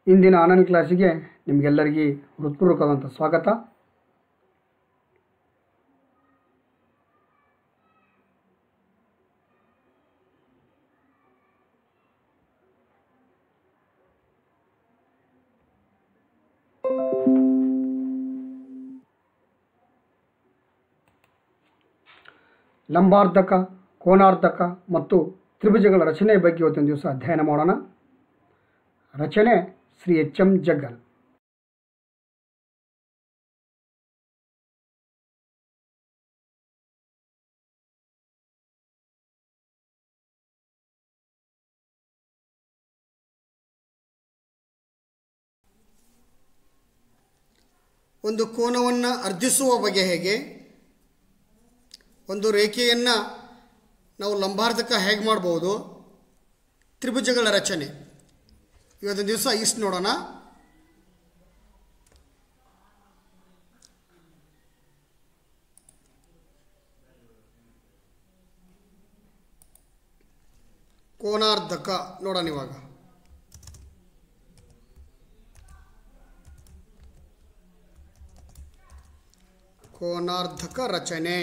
ಇಂದಿನ ಆನಂದ್ ಕ್ಲಾಸಿಗೆ ನಿಮಗೆಲ್ಲರಿಗೂ ಹೃತ್ಪೂರ್ವಕವಾದಂಥ ಸ್ವಾಗತ. ಲಂಬಾರ್ಧಕ, ಕೋನಾರ್ಧಕ ಮತ್ತು ತ್ರಿಭುಜಗಳ ರಚನೆಯ ಬಗ್ಗೆ ಇವತ್ತೊಂದು ದಿವಸ ಅಧ್ಯಯನ ಮಾಡೋಣ. ರಚನೆ ಶ್ರೀ ಎಚ್ ಎಂ ಜಗ್ಗಲ್. ಒಂದು ಕೋನವನ್ನು ಅರ್ಧಿಸುವ ಬಗೆ ಹೇಗೆ, ಒಂದು ರೇಖೆಯನ್ನು ನಾವು ಲಂಬಾರ್ಧಕ ಹೇಗೆ ಮಾಡ್ಬೋದು, ತ್ರಿಭುಜಗಳ ರಚನೆ ಇವತ್ತು ದಿವಸ ಇಷ್ಟು ನೋಡೋಣ. ಕೋನಾರ್ಧಕ ನೋಡೋಣ ಇವಾಗ. ಕೋನಾರ್ಧಕ ರಚನೆ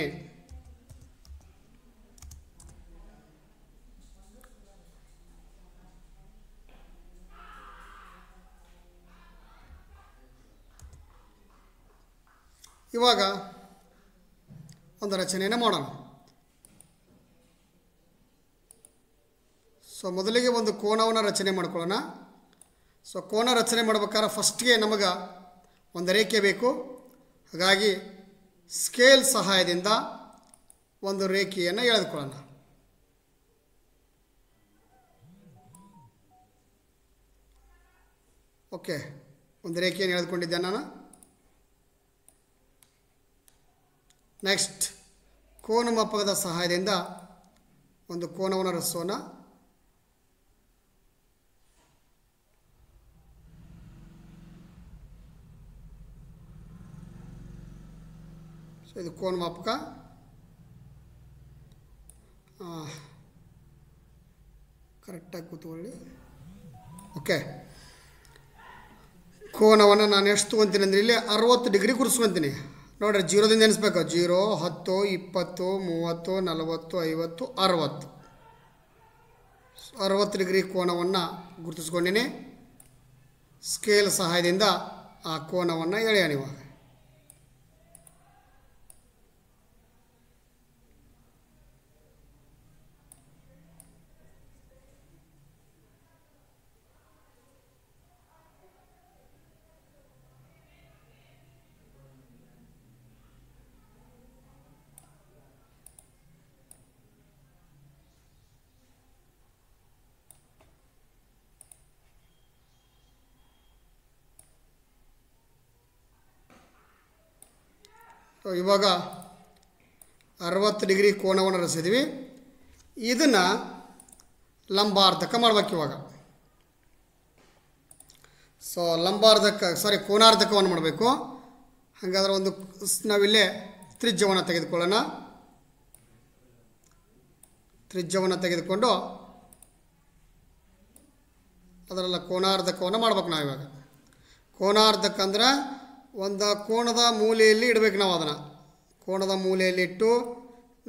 ಇವಾಗ ಒಂದು ರಚನೆಯನ್ನು ಮಾಡೋಣ. ಮೊದಲಿಗೆ ಒಂದು ಕೋನವನ್ನು ರಚನೆ ಮಾಡ್ಕೊಳ್ಳೋಣ. ಕೋನ ರಚನೆ ಮಾಡ್ಬೇಕಾದ್ರೆ ಫಸ್ಟ್ಗೆ ನಮಗೆ ಒಂದು ರೇಖೆ ಬೇಕು. ಹಾಗಾಗಿ ಸ್ಕೇಲ್ ಸಹಾಯದಿಂದ ಒಂದು ರೇಖೆಯನ್ನು ಎಳೆದುಕೊಳ್ಳೋಣ. ಓಕೆ, ಒಂದು ರೇಖೆಯನ್ನು ಎಳೆದುಕೊಂಡಿದ್ದೆ ನಾನು. ನೆಕ್ಸ್ಟ್ ಕೋನ ಮಾಪಕದ ಸಹಾಯದಿಂದ ಒಂದು ಕೋನವನ್ನು ರಚಿಸೋಣ. ಇದು ಕೋನ ಮಾಪಕ. ಕರೆಕ್ಟಾಗಿ ಕೂತ್ಕೊಳ್ಳಿ. ಓಕೆ, ಕೋನವನ್ನು ನಾನು ಎಷ್ಟು ತೊಗೊತೀನಿ ಅಂದರೆ ಇಲ್ಲಿ 60 ಡಿಗ್ರಿ ಕೂರಿಸ್ಕೊತೀನಿ. ನೋಡ್ರಿ, 0ದಿಂದ ಎನಿಸ್ಬೇಕು. 0, 10, 20, 30, 40, 50, 60. 60 ಡಿಗ್ರಿ ಕೋನವನ್ನು ಗುರುತಿಸ್ಕೊಂಡಿನಿ. ಸ್ಕೇಲ್ ಸಹಾಯದಿಂದ ಆ ಕೋನವನ್ನು ಎಳೆಯೋಣ ಇವಾಗ. ಇವಾಗ 60 ಡಿಗ್ರಿ ಕೋನವನ್ನು ರಚಿಸಿದ್ವಿ. ಇದನ್ನು ಲಂಬಾರ್ಧಕ ಮಾಡ್ಬೇಕು ಇವಾಗ. ಕೋನಾರ್ಧಕವನ್ನು ಮಾಡಬೇಕು. ಹಾಗಾದ್ರೆ ಒಂದು ನಾವಿಲ್ಲೇ ತ್ರಿಜ್ಯವನ್ನು ತೆಗೆದುಕೊಳ್ಳೋಣ. ತ್ರಿಜ್ಯವನ್ನು ತೆಗೆದುಕೊಂಡು ಅದರಲ್ಲ ಕೋನಾರ್ಧಕವನ್ನು ಮಾಡ್ಬೇಕು ನಾವು ಇವಾಗ. ಕೋನಾರ್ಧಕ ಅಂದ್ರೆ ಒಂದು ಕೋಣದ ಮೂಲೆಯಲ್ಲಿ ಇಡಬೇಕು ನಾವು. ಅದನ್ನು ಕೋಣದ ಮೂಲೆಯಲ್ಲಿ ಇಟ್ಟು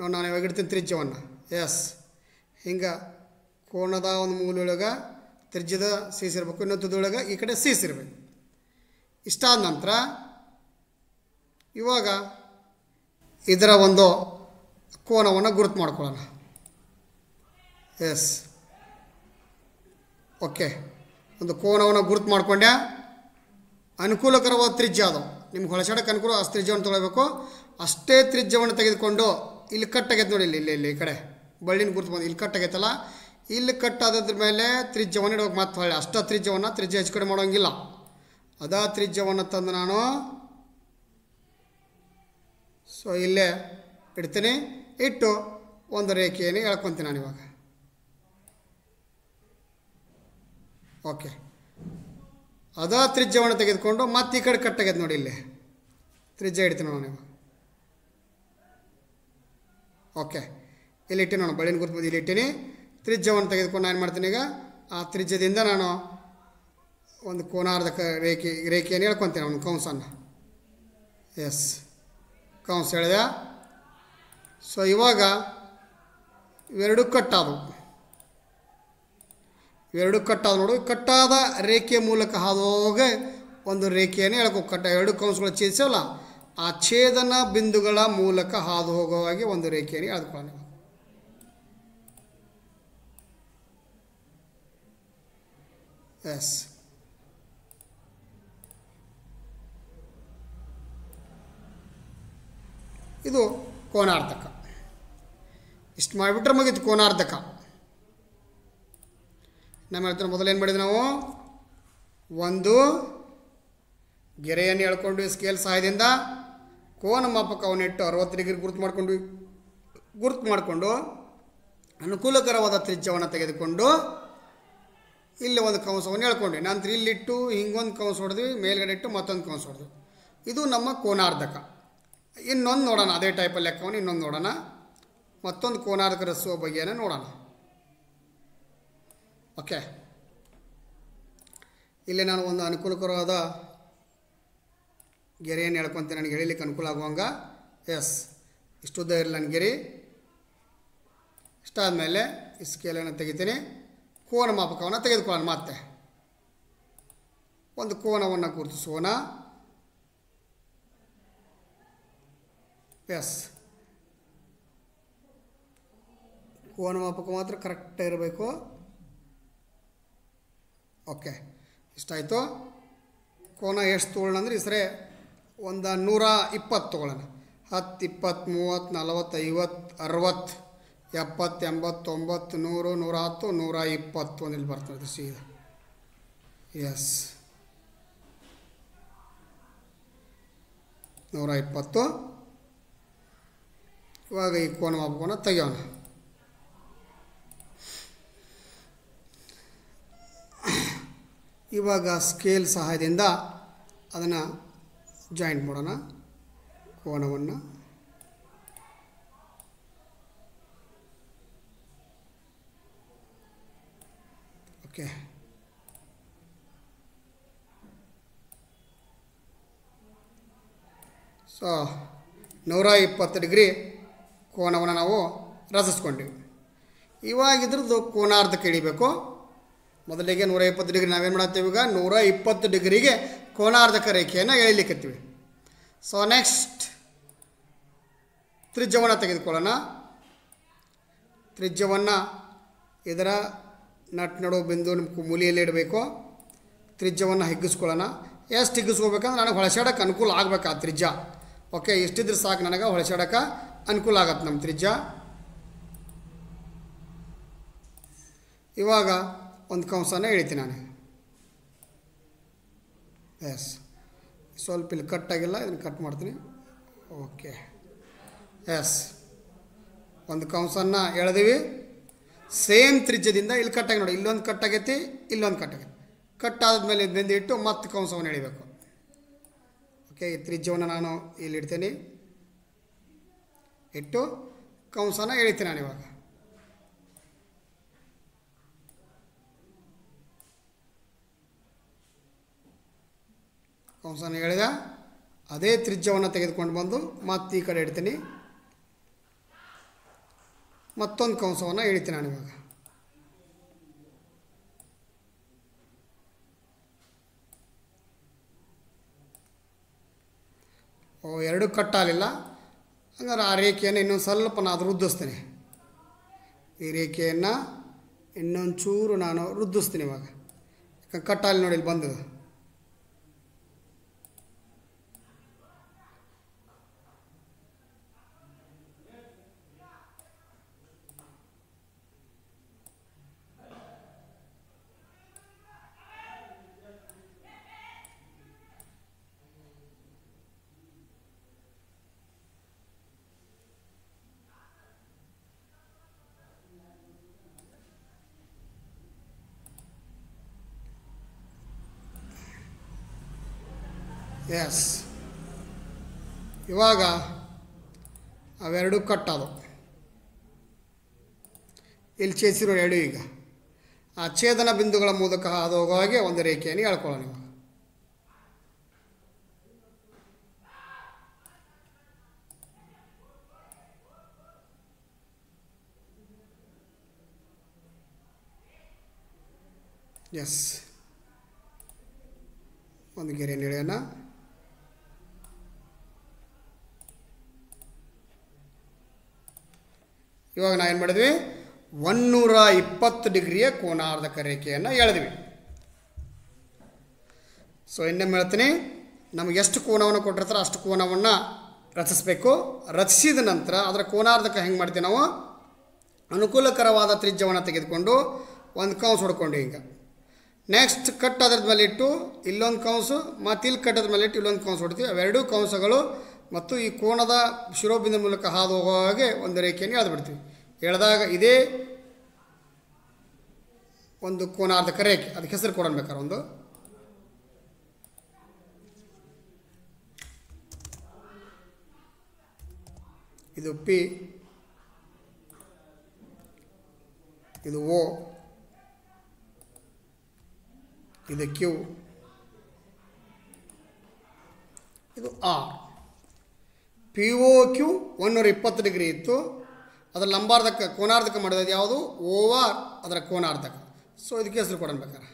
ನಾನು ಇವಾಗ ಇಡ್ತೀನಿ ತ್ರಿಜ್ಯವನ್ನು. ಎಸ್, ಹಿಂಗೆ ಕೋಣದ ಒಂದು ಮೂಲೆಯೊಳಗೆ ತ್ರಿಜ್ಯದ ಸೀಸಿರ್ಬೇಕು, ಇನ್ನೊಂದು ತುದಿಯೊಳಗೆ ಈ ಕಡೆ ಸೀಸಿರ್ಬೇಕು. ಇಷ್ಟಾದ ನಂತರ ಇವಾಗ ಇದರ ಒಂದು ಕೋನವನ್ನು ಗುರುತು ಮಾಡ್ಕೊಳ್ಳೋಣ. ಎಸ್, ಓಕೆ, ಒಂದು ಕೋನವನ್ನು ಗುರುತು ಮಾಡಿಕೊಂಡೆ. ಅನುಕೂಲಕರವಾದ ತ್ರಿಜ್ಯ ಅದು ನಿಮ್ಗೆ ಹೊಳಸಾಡಕ್ಕೆ ಅನುಕೂಲ. ಅಷ್ಟು ತ್ರಿಜ್ಯವನ್ನು ತೊಗೊಳ್ಬೇಕು. ಅಷ್ಟೇ ತ್ರಿಜ್ಯವನ್ನು ತೆಗೆದುಕೊಂಡು ಇಲ್ಲಿ ಕಟ್ಟಾಗೈತೆ ನೋಡಿ, ಇಲ್ಲಿ ಈ ಕಡೆ ಬಳ್ಳಿನ ಗುರುತು ಬಂದು ಇಲ್ಲಿ ಕಟ್ಟಾಗೈತಲ್ಲ, ಇಲ್ಲಿ ಕಟ್ಟಾದ್ರ ಮೇಲೆ ತ್ರಿಜ್ಯವನ್ನು ಇಡಬೇಕು. ಮತ್ತೆ ಹೊಳ್ಳೆ ಅಷ್ಟ ತ್ರಿಜ್ಯ ಹೆಚ್ಚು ಕಡೆ ಮಾಡೋಂಗಿಲ್ಲ. ಅದ ತ್ರಿಜ್ಯವನ್ನು ತಂದು ನಾನು ಇಲ್ಲೇ ಇಡ್ತೀನಿ. ಇಟ್ಟು ಒಂದು ರೇಖೆಯನ್ನು ಎಳ್ಕೊತೀನಿ ನಾನು ಇವಾಗ. ಓಕೆ, ಅದ ತ್ರಿಜ್ಯವನ್ನು ತೆಗೆದುಕೊಂಡು ಮತ್ತೆ ಈ ಕಡೆ ಕಟ್ಟಾಗೈತೆ ನೋಡಿ, ಇಲ್ಲಿ ತ್ರಿಜ್ಯ ಇಡ್ತೀನಿ ನಾನು ಇವಾಗ. ಓಕೆ, ಇಲ್ಲಿ ಇಟ್ಟು ನಾನು ಬಳ್ಳಿನ ಗುರುತು ಇಲ್ಲಿ ಇಟ್ಟೀನಿ. ತ್ರಿಜ್ಯವನ್ನು ತೆಗೆದುಕೊಂಡು ನಾನು ಏನು ಮಾಡ್ತೀನಿ ಈಗ, ಆ ತ್ರಿಜ್ಯದಿಂದ ನಾನು ಒಂದು ಕೋನಾರ್ಧಕ ರೇಖೆಯನ್ನು ಹೇಳ್ಕೊತೀನಿ ಒಂದು ಕಂಸನ್ನು. ಎಸ್, ಕಂಸ ಹೇಳಿದೆ. ಸೊ ಇವಾಗ ಇವೆರಡು ಕಟ್ಟಾದವು. ಇವೆರಡು ಕಟ್ಟಾದ ನೋಡು. ಕಟ್ಟಾದ ರೇಖೆಯ ಮೂಲಕ ಹಾದುವಾಗ ಒಂದು ರೇಖೆಯನ್ನು ಹೇಳ್ಕೊ. ಎರಡು ಕಂಸಗಳು ಛೇದಿಸಲ್ಲ, ಆ ಛೇದನ ಬಿಂದುಗಳ ಮೂಲಕ ಹಾದು ಹೋಗುವಾಗೆ ಒಂದು ರೇಖೆಯನ್ನು ಎಳೆದುಕೊಳ್ಳೋಣ. ಎಸ್, ಇದು ಕೋನಾರ್ಧಕ. ಇಷ್ಟು ಮಾಡಿಬಿಟ್ರೆ ಮುಗೀತು ಕೋನಾರ್ಧಕ. ನಮ್ಮ ಹೇಳ್ತಾರೆ ಮೊದಲೇನು ಮಾಡಿದ್ವಿ ನಾವು, ಒಂದು ಗೆರೆಯನ್ನು ಎಳ್ಕೊಂಡು ಸ್ಕೇಲ್ ಸಹಾಯದಿಂದ ಕೋನ ಮಾಪಕವನ್ನಿಟ್ಟು 60 ಡಿಗ್ರಿ ಗುರುತು ಮಾಡಿಕೊಂಡು ಅನುಕೂಲಕರವಾದ ತ್ರಿಜ್ಯವನ್ನು ತೆಗೆದುಕೊಂಡು ಇಲ್ಲಿ ಒಂದು ಕಂಸವನ್ನು ಎಳ್ಕೊಂಡ್ವಿ. ನಂತರ ಇಲ್ಲಿಟ್ಟು ಹಿಂಗೊಂದು ಕಂಸ ಹೊಡೆದ್ವಿ, ಮೇಲ್ಗಡೆ ಇಟ್ಟು ಮತ್ತೊಂದು ಕಂಸ ಹೊಡೆದ್ವಿ. ಇದು ನಮ್ಮ ಕೋನಾರ್ಧಕ. ಇನ್ನೊಂದು ನೋಡೋಣ, ಅದೇ ಟೈಪಲ್ಲಿ ಲೆಕ್ಕವನ್ನು ಇನ್ನೊಂದು ನೋಡೋಣ. ಮತ್ತೊಂದು ಕೋನಾರ್ಧಕ ರಚಿಸುವ ಬಗೆಯನ್ನು ನೋಡೋಣ. ಓಕೆ, ಇಲ್ಲಿ ನಾನು ಒಂದು ಅನುಕೂಲಕರವಾದ ಗೆರೆಯನ್ನು ಹೇಳ್ಕೊತೀನಿ, ನನಗೆ ಎಳಿಲಿಕ್ಕೆ ಅನುಕೂಲ ಆಗುವಂಗ. ಎಸ್, ಇಷ್ಟುದ್ದ ಇರಲಿ ನನ್ನ ಗೆರೆ. ಇಷ್ಟಾದಮೇಲೆ ಈ ಸ್ಕೇಲನ್ನು ತೆಗಿತೀನಿ, ಕೋನ ಮಾಪಕವನ್ನು ತೆಗೆದುಕೊಳ್ಳೋಣ. ಮತ್ತೆ ಒಂದು ಕೋನವನ್ನು ಗುರುತಿಸೋಣ. ಎಸ್, ಕೋನ ಮಾಪಕ ಮಾತ್ರ ಕರೆಕ್ಟಾಗಿ ಇರಬೇಕು. ಓಕೆ, ಇಷ್ಟಾಯಿತು. ಕೋನ ಎಷ್ಟು ತೊಗೊಳ್ಳೋಣ ಅಂದರೆ ಈ ಸರಿ ಒಂದು 120 ತೊಗೊಳ್ಳೋಣ. 10, 20, 30, 40, 50, 60, 70, 80, 90, 100, 110, 120 ಒಂದಿಲ್ಲಿ ಬರ್ತದೆ ಸೀದಾ. ಎಸ್, 120. ಇವಾಗ ಈ ಕೋನ ಮಾಪಕವನ್ನು ತೆಗೆಯೋಣ. ಇವಾಗ ಸ್ಕೇಲ್ ಸಹಾಯದಿಂದ ಅದನ್ನು ಜಾಯಿಂಟ್ ಮಾಡೋಣ ಕೋನವನ್ನು. ಓಕೆ, ಸೊ 120 ಡಿಗ್ರಿ ಕೋನವನ್ನು ನಾವು ರಚಿಸ್ಕೊಂಡಿವಿ. ಇವಾಗ ಇದ್ರದ್ದು ಕೋನಾರ್ಧಕ್ಕೆ ಇಳಿಬೇಕು. ಮೊದಲಿಗೆ 120 ಡಿಗ್ರಿ ನಾವೇನು ಮಾಡ್ತೀವಿ, ಈಗ 120 ಡಿಗ್ರಿಗೆ ಕೋನಾರ್ಧಕ ರೇಖೆಯನ್ನು ಎಳಿಲಿಕ್ಕತ್ತೀವಿ. ಸೊ ನೆಕ್ಸ್ಟ್ ತ್ರಿಜ್ಯವನ್ನು ತೆಗೆದುಕೊಳ್ಳೋಣ. ತ್ರಿಜ್ಯವನ್ನು ಇದರ ನಟ್ ನಡುವ ಬಿಂದು ಮೂಲೆಯಲ್ಲಿ ಇಡಬೇಕು. ತ್ರಿಜ್ಯವನ್ನು ಹಿಗ್ಗಿಸ್ಕೊಳ್ಳೋಣ. ಎಷ್ಟು ಹಿಗ್ಗಿಸ್ಕೋಬೇಕಂದ್ರೆ ನನಗೆ ಹೊಳಸಾಡಕ್ಕೆ ಅನುಕೂಲ ಆಗಬೇಕು ಆ ತ್ರಿಜ್ಯ. ಓಕೆ, ಇಷ್ಟಿದ್ರೆ ಸಾಕು, ನನಗೆ ಹೊಳಸಾಡಕ್ಕೆ ಅನುಕೂಲ ಆಗತ್ತೆ ನಮ್ಮ ತ್ರಿಜ್ಯ. ಇವಾಗ ಒಂದು ಕಂಸನ ಎಳಿತೀನಿ ನಾನು. ಎಸ್, ಸ್ವಲ್ಪ ಇಲ್ಲಿ ಕಟ್ಟಾಗಿಲ್ಲ, ಇದನ್ನು ಕಟ್ ಮಾಡ್ತೀನಿ. ಓಕೆ, ಎಸ್, ಒಂದು ಕಂಸನ್ನು ಎಳೆದೀವಿ. ಸೇಮ್ ತ್ರಿಜ್ಯದಿಂದ ಇಲ್ಲಿ ಕಟ್ಟಾಗಿ ನೋಡಿ, ಇಲ್ಲೊಂದು ಕಟ್ಟಾಗೈತಿ, ಇಲ್ಲೊಂದು ಕಟ್ಟಾಗೈತಿ. ಕಟ್ಟಾದ್ಮೇಲೆ ಇದು ಬೆಂದು ಇಟ್ಟು ಮತ್ತೆ ಕಂಸವನ್ನು ಎಳಿಬೇಕು. ಓಕೆ, ಈ ತ್ರಿಜ್ಯವನ್ನು ನಾನು ಇಲ್ಲಿ ಇಡ್ತೀನಿ, ಇಟ್ಟು ಕಂಸನ ಎಳಿತೀನಿ ನಾನು. ಇವಾಗ ಕಂಸನ ಎಳೆದ ಅದೇ ತ್ರಿಜ್ಯವನ್ನು ತೆಗೆದುಕೊಂಡು ಬಂದು ಮತ್ತೆ ಈ ಕಡೆ ಇಡ್ತೀನಿ, ಮತ್ತೊಂದು ಕಂಸವನ್ನು ಎಳಿತೀನಿ ನಾನು. ಇವಾಗ ಎರಡು ಕಟ್ಟಾಗಲಿಲ್ಲ, ಹಂಗಾರೆ ಆ ರೇಖೆಯನ್ನು ಇನ್ನೊಂದು ಸ್ವಲ್ಪ ನಾನು ವೃದ್ಧಿಸ್ತೀನಿ. ಈ ರೇಖೆಯನ್ನು ಇನ್ನೊಂದು ಚೂರು ನಾನು ವೃದ್ಧಿಸ್ತೀನಿ. ಇವಾಗ ಕಟ್ಟಾಗಲಿ ನೋಡಿ, ಇಲ್ಲಿ ಬಂದದು. ಎಸ್, ಇವಾಗ ಅವೆರಡು ಕಟ್ಟದು ಇಲ್ಲಿ ಚೇಸಿರೋ ಎರಡು. ಈಗ ಆ ಛೇದನ ಬಿಂದುಗಳ ಮೂಲಕ ಹಾದು ಹೋಗೋ ಹಾಗೆ ಒಂದು ರೇಖೆಯನ್ನು ಎಳ್ಕೊಳ್ಳೋಣ ನೀವು. ಎಸ್, ಒಂದು ಗೆರೆಯನ್ನು ಎಳೆಯೋಣ. ಇವಾಗ ನಾವು ಏನು ಮಾಡಿದ್ವಿ, 120 ಡಿಗ್ರಿಯ ಕೋನಾರ್ಧಕ ರೇಖೆಯನ್ನು ಎಳೆದ್ವಿ. ಸೊ ಇನ್ನೊಮ್ಮೆ ಹೇಳ್ತೀನಿ, ನಮಗೆ ಎಷ್ಟು ಕೋನವನ್ನು ಕೊಟ್ಟಿರ್ತಾರೆ ಅಷ್ಟು ಕೋನವನ್ನು ರಚಿಸಬೇಕು. ರಚಿಸಿದ ನಂತರ ಅದರ ಕೋನಾರ್ಧಕ ಹೆಂಗೆ ಮಾಡ್ತೀವಿ ನಾವು, ಅನುಕೂಲಕರವಾದ ತ್ರಿಜ್ಯವನ್ನು ತೆಗೆದುಕೊಂಡು ಒಂದು ಕೌಂಸ್ ಹೊಡ್ಕೊಂಡು ಹಿಂಗೆ ನೆಕ್ಸ್ಟ್ ಕಟ್ ಅದ್ರದ ಮೇಲೆ ಇಟ್ಟು ಇಲ್ಲೊಂದು ಕೌನ್ಸು ಮತ್ತು ಇಲ್ಲಿ ಕಟ್ಟದ ಮೇಲೆ ಇಟ್ಟು ಇಲ್ಲೊಂದು ಕೌನ್ಸ್ ಹೊಡ್ತೀವಿ. ಅವೆರಡೂ ಕೌನ್ಸಗಳು ಮತ್ತು ಈ ಕೋನದ ಶಿರೋಬಿಂದು ಮೂಲಕ ಹಾದು ಹೋಗೋ ಹಾಗೆ ಒಂದು ರೇಖೆಯನ್ನು ಎಳೆದುಬಿಡ್ತೀವಿ. ಎಳೆದಾಗ ಇದೇ ಒಂದು ಕೋನಾರ್ಧಕ ರೇಖೆ, ಅದಕ್ಕೆ ಹೆಸರು ಕೊಡೋಣ ಬೇಕಾದ್ರೆ ಒಂದು. ಇದು ಪಿ, ಇದು ಓ, ಇದು ಕ್ಯೂ, ಇದು R. P O Q 120 degree ಇತ್ತು. ಅದರ ಲಂಬಾರ್ಧಕ ಕೋನಾರ್ಧಕ ಮಾಡೋದು ಯಾವುದು, ಓ ಆರ್ ಅದರ ಕೋನಾರ್ಧಕ. ಸೊ ಇದಕ್ಕೆ ಹೆಸರು ಕೊಡೋಣ ಬೇಕಾರೆ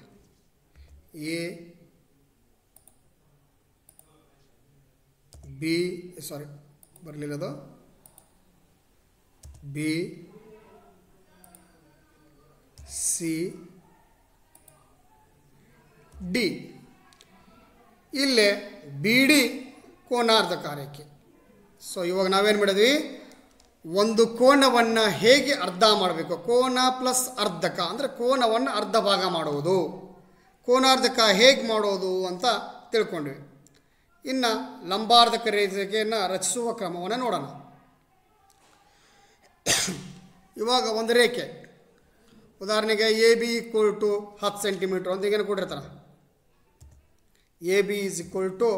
ಎ ಬಿ, ಸಾರಿ ಬರಲಿಲ್ಲದು, ಬಿ ಸಿ ಡಿ. ಇಲ್ಲೇ ಬಿ ಡಿ ಕೋನಾರ್ಧಕ ರೇಖೆ. ಸೊ ಇವಾಗ ನಾವೇನು ಮಾಡಿದ್ವಿ, ಒಂದು ಕೋನವನ್ನು ಹೇಗೆ ಅರ್ಧ ಮಾಡಬೇಕು, ಕೋನ ಪ್ಲಸ್ ಅರ್ಧಕ ಅಂದರೆ ಕೋನವನ್ನು ಅರ್ಧ ಭಾಗ ಮಾಡುವುದು, ಕೋನಾರ್ಧಕ ಹೇಗೆ ಮಾಡೋದು ಅಂತ ತಿಳ್ಕೊಂಡ್ವಿ. ಇನ್ನು ಲಂಬಾರ್ಧಕ ರೇಖೆಯನ್ನು ರಚಿಸುವ ಕ್ರಮವನ್ನು ನೋಡೋಣ. ಇವಾಗ ಒಂದು ರೇಖೆ ಉದಾಹರಣೆಗೆ A B equal to 10 centimetre ಅಂತ ಈಗೇನು ಕೊಟ್ಟಿರ್ತಾರೆ. A B is equal to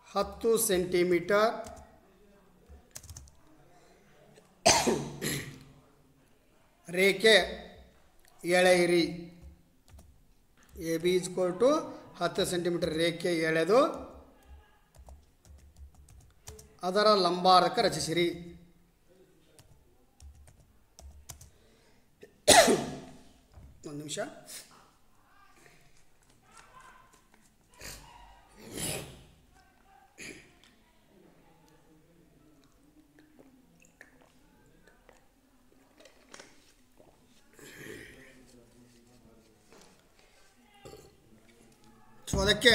10 centimetre, ರೇಖೆ ಎಳೆಯಿರಿ. A B is equal to 10 centimetre ರೇಖೆ ಎಳೆದು ಅದರ ಲಂಬಾರ್ಧಕ ರಚಿಸಿರಿ. ಒಂದು ನಿಮಿಷ. ಸೊ ಅದಕ್ಕೆ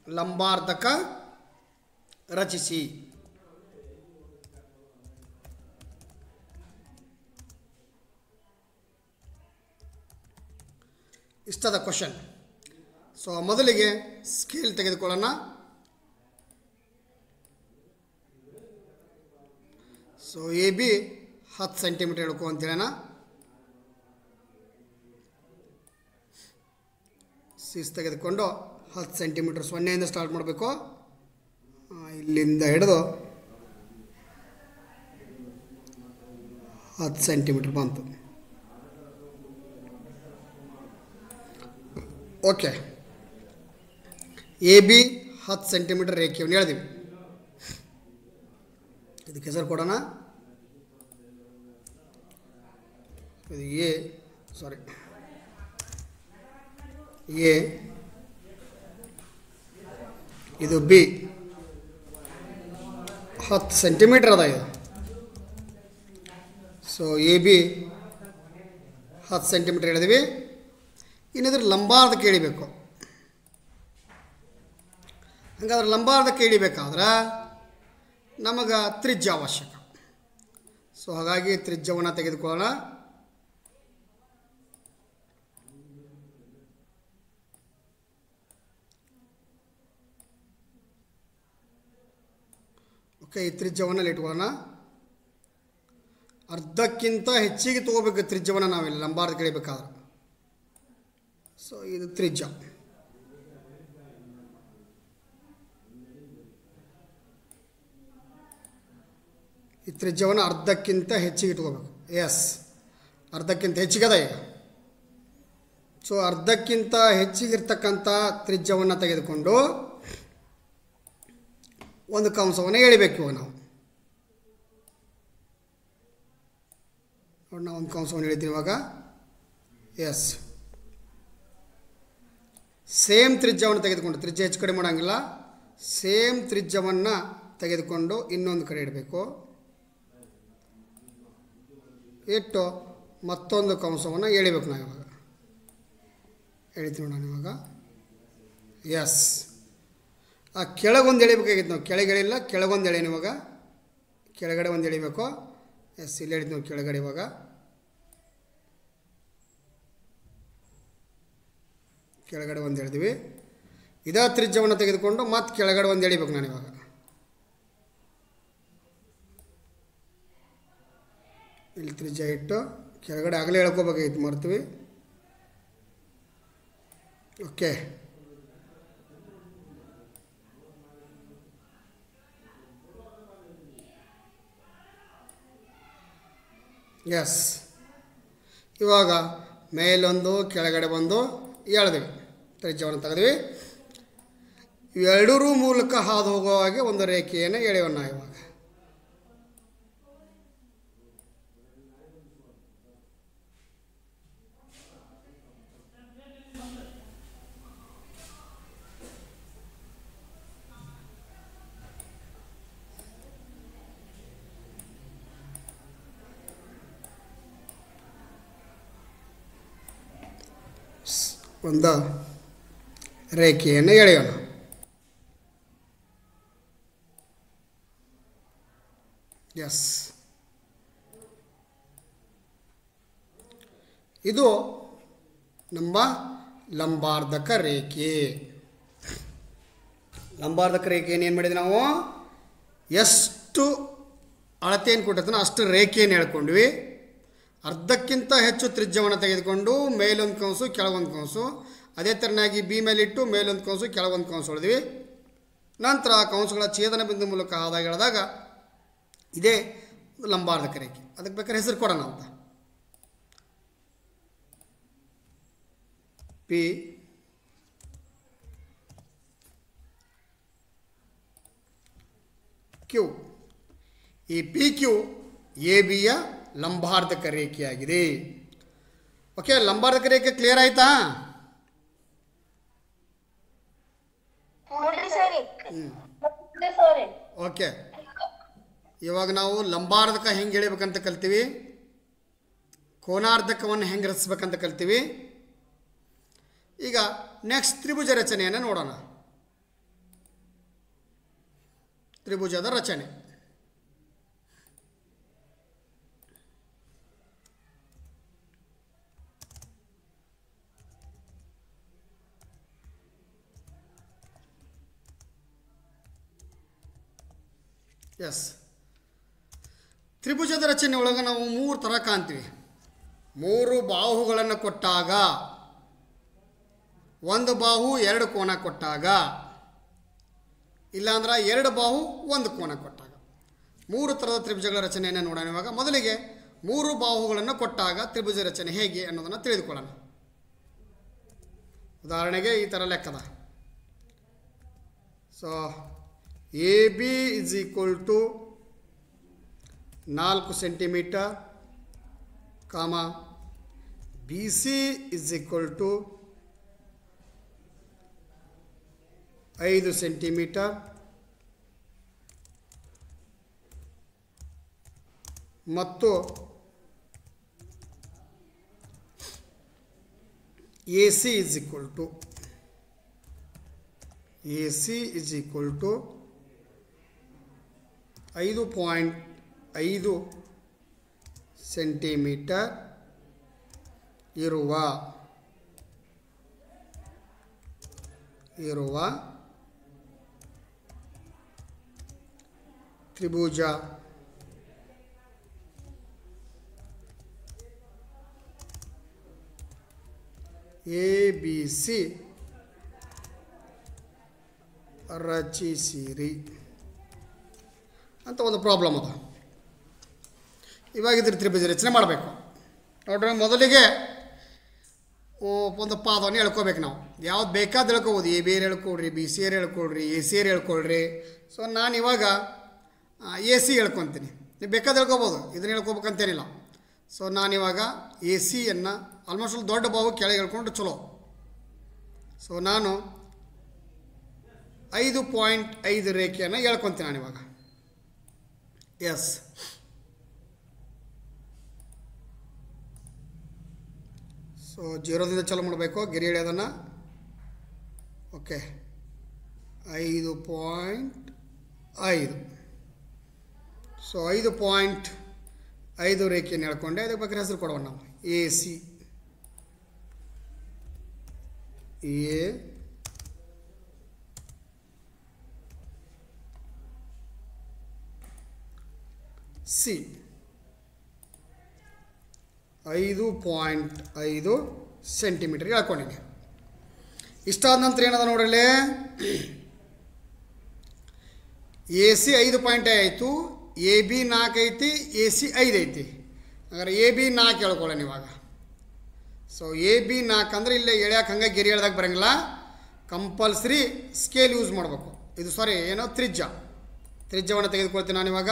ಲಂಬಾರ್ಧಕ ರಚಿಸಿ. ಇಷ್ಟದ ಕ್ವಶನ್. ಸೊ ಮೊದಲಿಗೆ ಸ್ಕೇಲ್ ತೆಗೆದುಕೊಳ್ಳೋಣ. ಸೊ ಎ ಬಿ 10 ಸೆಂಟಿಮೀಟರ್ ಹಿಡ್ಕೊ ಅಂತ ಹೇಳೋಣ. ಸೀಸ್ ತೆಗೆದುಕೊಂಡು 10 ಸೆಂಟಿಮೀಟರ್ 0ಇಂದ ಸ್ಟಾರ್ಟ್ ಮಾಡಬೇಕು. ಇಲ್ಲಿಂದ ಹಿಡಿದು 10 ಸೆಂಟಿಮೀಟರ್ ಬಂತು. ಓಕೆ, ಎ ಬಿ 10 ಸೆಂಟಿಮೀಟರ್ ರೇಖೆಯನ್ನು ಎಳೆದಿವಿ. ಇದಕ್ಕೆ ಹೆಸರು ಕೊಡೋಣ. ಇದು ಎ, ಸಾರಿ ಎ, ಇದು ಬಿ. 10 ಸೆಂಟಿಮೀಟರ್ ಅದ ಇದು. ಸೊ ಎ ಬಿ 10 ಸೆಂಟಿಮೀಟರ್ ಎಳೆದಿವಿ. ಇನ್ನಿದ್ರ ಲಂಬಾರ್ಧಕ್ಕೆ ಎಳಿಬೇಕು. ಹಾಗಾದ್ರೆ ಲಂಬಾರ್ಧಕ್ಕೆ ಎಳಿಬೇಕಾದ್ರೆ ನಮಗೆ ತ್ರಿಜ್ಯ ಅವಶ್ಯಕ. ಸೊ ಹಾಗಾಗಿ ತ್ರಿಜ್ಯವನ್ನು ತೆಗೆದುಕೊಳ್ಳೋಣ. ಓಕೆ, ಈ ತ್ರಿಜ್ಯವನ್ನು ಅಲ್ಲಿ ಇಟ್ಕೊಳ್ಳೋಣ. ಅರ್ಧಕ್ಕಿಂತ ಹೆಚ್ಚಿಗೆ ತೊಗೋಬೇಕು ತ್ರಿಜ್ಯವನ್ನು ನಾವಿಲ್ಲಿ ಲಂಬಾರ್ಧಕ್ಕೆ ಎಳಿಬೇಕಾದ್ರೆ. ಸೊ ಇದು ತ್ರಿಜ್ಯ. ಈ ತ್ರಿಜ್ಯವನ್ನು ಅರ್ಧಕ್ಕಿಂತ ಹೆಚ್ಚಿಗೆ ಇಟ್ಕೋಬೇಕು. ಎಸ್, ಅರ್ಧಕ್ಕಿಂತ ಹೆಚ್ಚಿಗೆ ಅದ ಈಗ. ಸೊ ಅರ್ಧಕ್ಕಿಂತ ಹೆಚ್ಚಿಗಿರ್ತಕ್ಕಂಥ ತ್ರಿಜ್ಯವನ್ನು ತೆಗೆದುಕೊಂಡು ಒಂದು ಕಂಸವನ್ನು ಎಳಿಬೇಕು. ಇವಾಗ ನಾವು ನೋಡಿ, ನಾವು ಒಂದು ಕಂಸವನ್ನು ಎಳಿತೀವಿ ಇವಾಗ. ಎಸ್, ಸೇಮ್ ತ್ರಿಜ್ಯವನ್ನು ತೆಗೆದುಕೊಂಡು, ತ್ರಿಜ್ಯ ಹೆಚ್ಚು ಕಡಿಮೆ ಮಾಡೋಂಗಿಲ್ಲ, ಸೇಮ್ ತ್ರಿಜ್ಯವನ್ನು ತೆಗೆದುಕೊಂಡು ಇನ್ನೊಂದು ಕಡೆ ಇಡಬೇಕು. ಇಟ್ಟು ಮತ್ತೊಂದು ಕಂಸವನ್ನು ಎಳಿಬೇಕು ನಾವು ಇವಾಗ. ಎಳಿತೀವಿ ನಾನು ಇವಾಗ. ಎಸ್, ಆ ಕೆಳಗೊಂದು ಎಳಿಬೇಕಾಗಿತ್ತು ನಾವು, ಕೆಳಗೆ ಎಳಿಲ್ಲ, ಕೆಳಗೊಂದು ಎಳೀನಿ ಇವಾಗ. ಕೆಳಗಡೆ ಒಂದು ಎಳಿಬೇಕು. ಎಸ್, ಇಲ್ಲಿ ಎಳಿತೀವಿ ನಾವು ಕೆಳಗಡೆ ಇವಾಗ. ಕೆಳಗಡೆ ಒಂದು ಎಳೆದ್ವಿ. ಇದೇ ತ್ರಿಜ್ಯವನ್ನು ತೆಗೆದುಕೊಂಡು ಮತ್ತೆ ಕೆಳಗಡೆ ಒಂದು ಎಳಿಬೇಕು ನಾನು ಇವಾಗ. ಇಲ್ಲಿ ತ್ರಿಜ್ಯ ಇಟ್ಟು ಕೆಳಗಡೆ ಆಗಲೇ ಎಳ್ಕೋಬೇಕಾಗಿತ್ತು, ಮರ್ತೀವಿ. ಓಕೆ, ಎಸ್, ಇವಾಗ ಮೇಲೊಂದು ಕೆಳಗಡೆ ಬಂದು ಎಳೆದ್ವಿ, ತ್ರಿಜ್ಯವನ್ನು ತೆಗೆದ್ವಿ. ಇವೆರಡೂ ಮೂಲಕ ಹಾದು ಹೋಗುವ ಹಾಗೆ ಒಂದು ರೇಖೆಯನ್ನು ಎಳೆಯೋಣ ಇವಾಗ. ಒಂದು ರೇಖೆಯನ್ನು ಎಳೆಯೋಣ. ಎಸ್, ಇದು ನಮ್ಮ ಲಂಬಾರ್ಧಕ ರೇಖೆ. ಲಂಬಾರ್ಧಕ ರೇಖೆಯನ್ನು ಏನು ಮಾಡಿದ್ವಿ ನಾವು? ಎಷ್ಟು ಅಳತೆಯನ್ನು ಕೊಟ್ಟಿರ್ತಾನೋ ಅಷ್ಟು ರೇಖೆಯನ್ನು ಎಳ್ಕೊಂಡ್ವಿ. ಅರ್ಧಕ್ಕಿಂತ ಹೆಚ್ಚು ತ್ರಿಜ್ಯವನ್ನು ತೆಗೆದುಕೊಂಡು ಮೇಲೊಂದು ಕಂಸು ಕೆಳಗೊಂದು ಕಂಸು, ಅದೇ ಥರನಾಗಿ ಬಿ ಮೇಲಿಟ್ಟು ಮೇಲೊಂದು ಕಂಸು ಕೆಳಗೊಂದು ಕಂಸು ಹೊಡೆದ್ವಿ. ನಂತರ ಆ ಕಂಸುಗಳ ಛೇದನ ಬಿಂದು ಮೂಲಕ ಆದಾಗ ಎಳೆದಾಗ ಇದೇ ಲಂಬಾರ್ಧಕ ರೇಖೆ. ಅದಕ್ಕೆ ಬೇಕಾದ್ರೆ ಹೆಸರು ಕೊಡೋಣ ಅಂತ. P Q. ಈ ಪಿ ಕ್ಯೂ ಎ ಬಿಯ ಲಂಬಾರ್ಧಕ ರೇಖೆಯಾಗಿದೆ. ಓಕೆ, ಲಂಬಾರ್ಧಕ ರೇಖೆ ಕ್ಲಿಯರ್ ಆಯ್ತಾ? ಓಕೆ, ಇವಾಗ ನಾವು ಲಂಬಾರ್ಧಕ ಹೆಂಗೆ ಎಳಿಬೇಕಂತ ಕಲ್ತೀವಿ, ಕೋನಾರ್ಧಕವನ್ನು ಹೆಂಗೆ ರಚಿಸ್ಬೇಕಂತ ಕಲ್ತೀವಿ. ಈಗ ನೆಕ್ಸ್ಟ್ ತ್ರಿಭುಜ ರಚನೆಯನ್ನು ನೋಡೋಣ. ತ್ರಿಭುಜದ ರಚನೆ. ಎಸ್, ತ್ರಿಭುಜದ ರಚನೆ ಒಳಗೆ ನಾವು 3 ಥರ ಕಾಣ್ತೀವಿ. 3 ಬಾಹುಗಳನ್ನು ಕೊಟ್ಟಾಗ, ಒಂದು ಬಾಹು 2 ಕೋನ ಕೊಟ್ಟಾಗ, ಇಲ್ಲಾಂದ್ರೆ 2 ಬಾಹು 1 ಕೋನ ಕೊಟ್ಟಾಗ 3 ಥರದ ತ್ರಿಭುಜಗಳ ರಚನೆಯನ್ನು ನೋಡೋಣ. ಇವಾಗ ಮೊದಲಿಗೆ 3 ಬಾಹುಗಳನ್ನು ಕೊಟ್ಟಾಗ ತ್ರಿಭುಜ ರಚನೆ ಹೇಗೆ ಅನ್ನೋದನ್ನು ತಿಳಿದುಕೊಳ್ಳೋಣ. ಉದಾಹರಣೆಗೆ ಈ ಥರ ಲೆಕ್ಕದ. So A B is equal to 4 centimetre, comma B C is equal to 5 centimetre, ಮತ್ತು A C is equal to AC 5.5 centimetre ಇರುವ ತ್ರಿಭುಜ ABC ರಚಿಸಿರಿ ಅಂತ ಒಂದು ಪ್ರಾಬ್ಲಮ್ ಅದ. ಇವಾಗ ಇದ್ರ ತ್ರಿಭುಜ ರಚನೆ ಮಾಡಬೇಕು. ನೋಡ್ರಿ, ಮೊದಲಿಗೆ ಒಂದು ಪಾದವನ್ನು ಎಳ್ಕೊಬೇಕು ನಾವು. ಯಾವ್ದು ಬೇಕಾದ ಹೇಳ್ಕೊಬೋದು. ಎ ಬಿ ಏರ್ ಹೇಳ್ಕೊಳ್ರಿ, ಬಿ ಸಿ ಏರ್ ಹೇಳ್ಕೊಳ್ರಿ, ಎ ಸಿ ಏರ್ ಹೇಳ್ಕೊಳ್ರಿ. ಸೊ ನಾನು ಇವಾಗ ಎ ಸಿ ಹೇಳ್ಕೊತೀನಿ. ನೀವು ಬೇಕಾದ ಹೇಳ್ಕೊಬೋದು, ಇದನ್ನು ಹೇಳ್ಕೊಬೇಕಂತೇನಿಲ್ಲ. ಸೊ ನಾನಿವಾಗ ಎ ಸಿಯನ್ನು ಆಲ್ಮೋಸ್ಟ್ ದೊಡ್ಡ ಬಾವು ಕೆಳಗೆ ಹೇಳ್ಕೊಂಡು ಚಲೋ. ಸೊ ನಾನು 5.5 ರೇಖೆಯನ್ನು ಹೇಳ್ಕೊತೀನಿ ನಾನಿವಾಗ. ಎಸ್, ಸೊ 0ದಿಂದ ಚಾಲು ಮಾಡಬೇಕು ಗೆರೆ ಎಳೆಯೋದನ್ನು. ಓಕೆ, 5.5. ಸೊ 5.5 ರೇಖೆಯನ್ನು ಹೇಳ್ಕೊಂಡೆ. ಅದಕ್ಕೆ ಬೇಕಾದ್ರೆ ಹೆಸರು ಕೊಡೋಣ ನಾವು. A C, A C 5.5 ಸೆಂಟಿಮೀಟರ್ಗೆ ಹೇಳ್ಕೊಂಡಿನಿ. ಇಷ್ಟಾದ ನಂತರ ಏನದ ನೋಡಲಿ, ಎ ಸಿ 5.5 ಆಯಿತು, ಎ ಬಿ 4 ಐತಿ, ಎ ಸಿ 5 ಐತಿ. ಹಾಗಾದ್ರೆ ಎ ಬಿ 4 ಹೇಳ್ಕೊಳ್ಳೋಣ ಇವಾಗ. ಸೊ ಎ ಬಿ 4 ಅಂದರೆ ಇಲ್ಲೇ ಎಳ್ಯಾಕೆ ಹಂಗೆ ಗೆರೆ ಎಳ್ದಾಗ ಬರೋಂಗಿಲ್ಲ, ಕಂಪಲ್ಸರಿ ಸ್ಕೇಲ್ ಯೂಸ್ ಮಾಡಬೇಕು. ಇದು ಏನೋ ತ್ರಿಜ್ಯವನ್ನು ತೆಗೆದುಕೊಳ್ತೀನಿ ನಾನಿವಾಗ.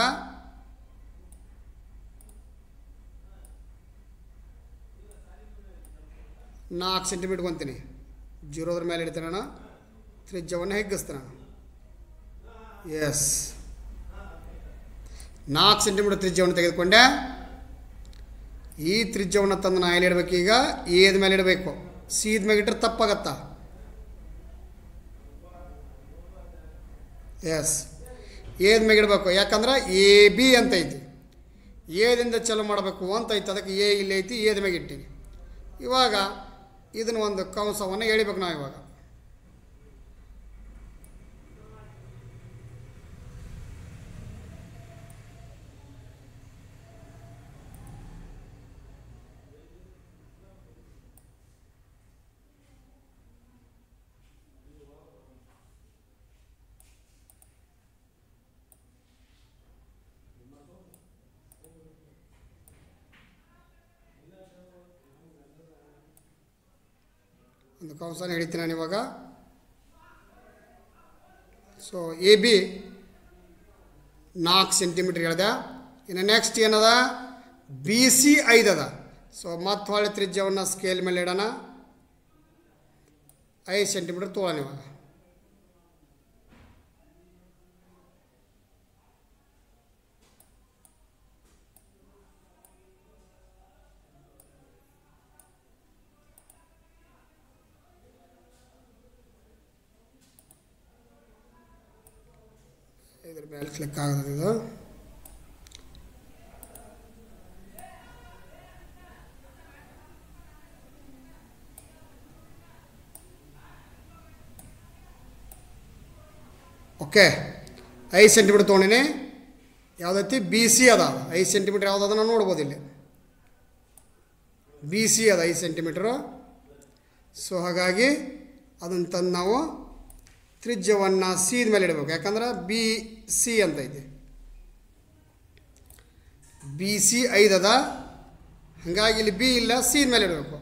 ನಾಲ್ಕು ಸೆಂಟಿಮೀಟರ್ ಅಂತೀನಿ. 0 ಮೇಲೆ ಇಡ್ತೀನಿ ನಾನು, ತ್ರಿಜ್ಯವನ್ನು ಹೆಗ್ಗಿಸ್ತೀನಿ ನಾನು. ಎಸ್, 4 ಸೆಂಟಿಮೀಟರ್ ತ್ರಿಜ್ಯವನ್ನು ತೆಗೆದುಕೊಂಡೆ. ಈ ತ್ರಿಜ್ಯವನ್ನು ತಂದು ನಾನು ಎಲ್ಲಿ ಇಡಬೇಕು ಈಗ? ಎದ ಮೇಲೆ ಇಡಬೇಕು. ಸಿದ ಮೇಲೆ ಇಟ್ಟರೆ ತಪ್ಪಾಗತ್ತಾ? ಎಸ್, ಎದ ಮೇಲೆ ಇಡಬೇಕು. ಯಾಕಂದ್ರೆ ಎ ಬಿ ಅಂತ ಐತಿ, ಎದಿಂದ ಚಾಲು ಮಾಡಬೇಕು ಅಂತ ಐತಿ. ಅದಕ್ಕೆ ಎ ಇಲ್ಲಿ ಐತಿ, ಎದ ಮೇಲೆ ಇಟ್ಟಿನಿ. ಇವಾಗ ಇದನ್ನು ಒಂದು ಕಂಸವನ್ನು ಎಳಿಬೇಕು ನಾವು ಇವಾಗ. ಒಂದು ಕಂಸನ ಹಿಡಿತೀನಿ ನಾನು ಇವಾಗ. ಸೊ ಎ ಬಿ 4 ಸೆಂಟಿಮೀಟರ್ ಹೇಳ್ದೆ. ಇನ್ನು ನೆಕ್ಸ್ಟ್ ಏನದ? ಬಿ ಸಿ 5 ಅದ. ಸೊ ಮತ್ತೆ ಹೊಳೆ ತ್ರಿಜ್ಯವನ್ನು ಸ್ಕೇಲ್ ಮೇಲೆ ಇಡೋಣ. 5 ಸೆಂಟಿಮೀಟರ್ ತೊಗೊಳ್ಳೋಣ ಇವಾಗ. ಇದ್ರ ಮೇಲೆ ಕ್ಲಿಕ್ ಆಗೋದು ಇದು. ಓಕೆ, 5 ಸೆಂಟಿಮೀಟರ್ ತೊಗೊಂಡಿನಿ. ಯಾವುದೈತಿ? ಬಿ ಸಿ ಅದ. 5 ಸೆಂಟಿಮೀಟರ್ ಯಾವುದಾದ ನಾವು ನೋಡ್ಬೋದು ಇಲ್ಲಿ. ಬಿ ಸಿ ಅದ 5 ಸೆಂಟಿಮೀಟರು. ಸೊ ಹಾಗಾಗಿ ಅದನ್ನು ತಂದು ನಾವು ತ್ರಿಜ್ಯವನ್ನು ಸಿದ ಮೇಲೆ ಇಡಬೇಕು. ಯಾಕಂದ್ರೆ ಬಿ ಸಿ ಅಂತ ಐತಿ. ಬಿ ಸಿ 5 ಅದ, ಹಾಗಾಗಿ ಇಲ್ಲಿ ಬಿ ಇಲ್ಲ, ಸಿದ ಮೇಲೆ ಇಡಬೇಕು.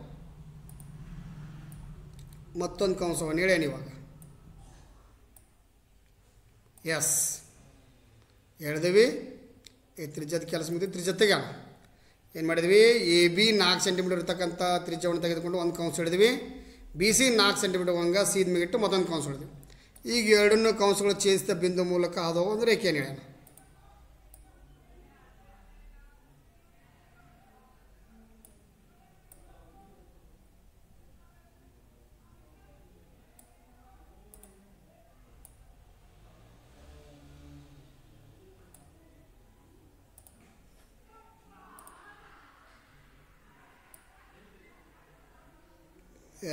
ಮತ್ತೊಂದು ಕಂಸವನ್ನು ಎಳೆಯೋಣ ಇವಾಗ. ಎಸ್, ಎಳೆದ್ವಿ. ಈ ತ್ರಿಜ್ಯದ ಕೆಲಸ ಮುಗಿದು ತ್ರಿಜ್ಯ ತೆಗೆಯೋಣ. ಏನು ಮಾಡಿದ್ವಿ? ಎ ಬಿ 4 ಸೆಂಟಿಮೀಟರ್ ಇರ್ತಕ್ಕಂಥ ತ್ರಿಜ್ಯವನ್ನು ತೆಗೆದುಕೊಂಡು ಒಂದು ಕಂಸ ಹಿಡಿದ್ವಿ. ಬಿ ಸಿ 4 ಸೆಂಟಿಮೀಟರ್ ಹಂಗೆ ಸೀದ ಮೇಗಿಟ್ಟು ಮತ್ತೊಂದು ಕಂಸ ಹಿಡಿದ್ವಿ. ಈಗ ಎರಡನ್ನೂ ಕಂಸಗಳು ಛೇದಿಸಿದ ಬಿಂದು ಮೂಲಕ ಅದು ಒಂದು ರೇಖೆಯನ್ನು ಎಳೆಯೋಣ.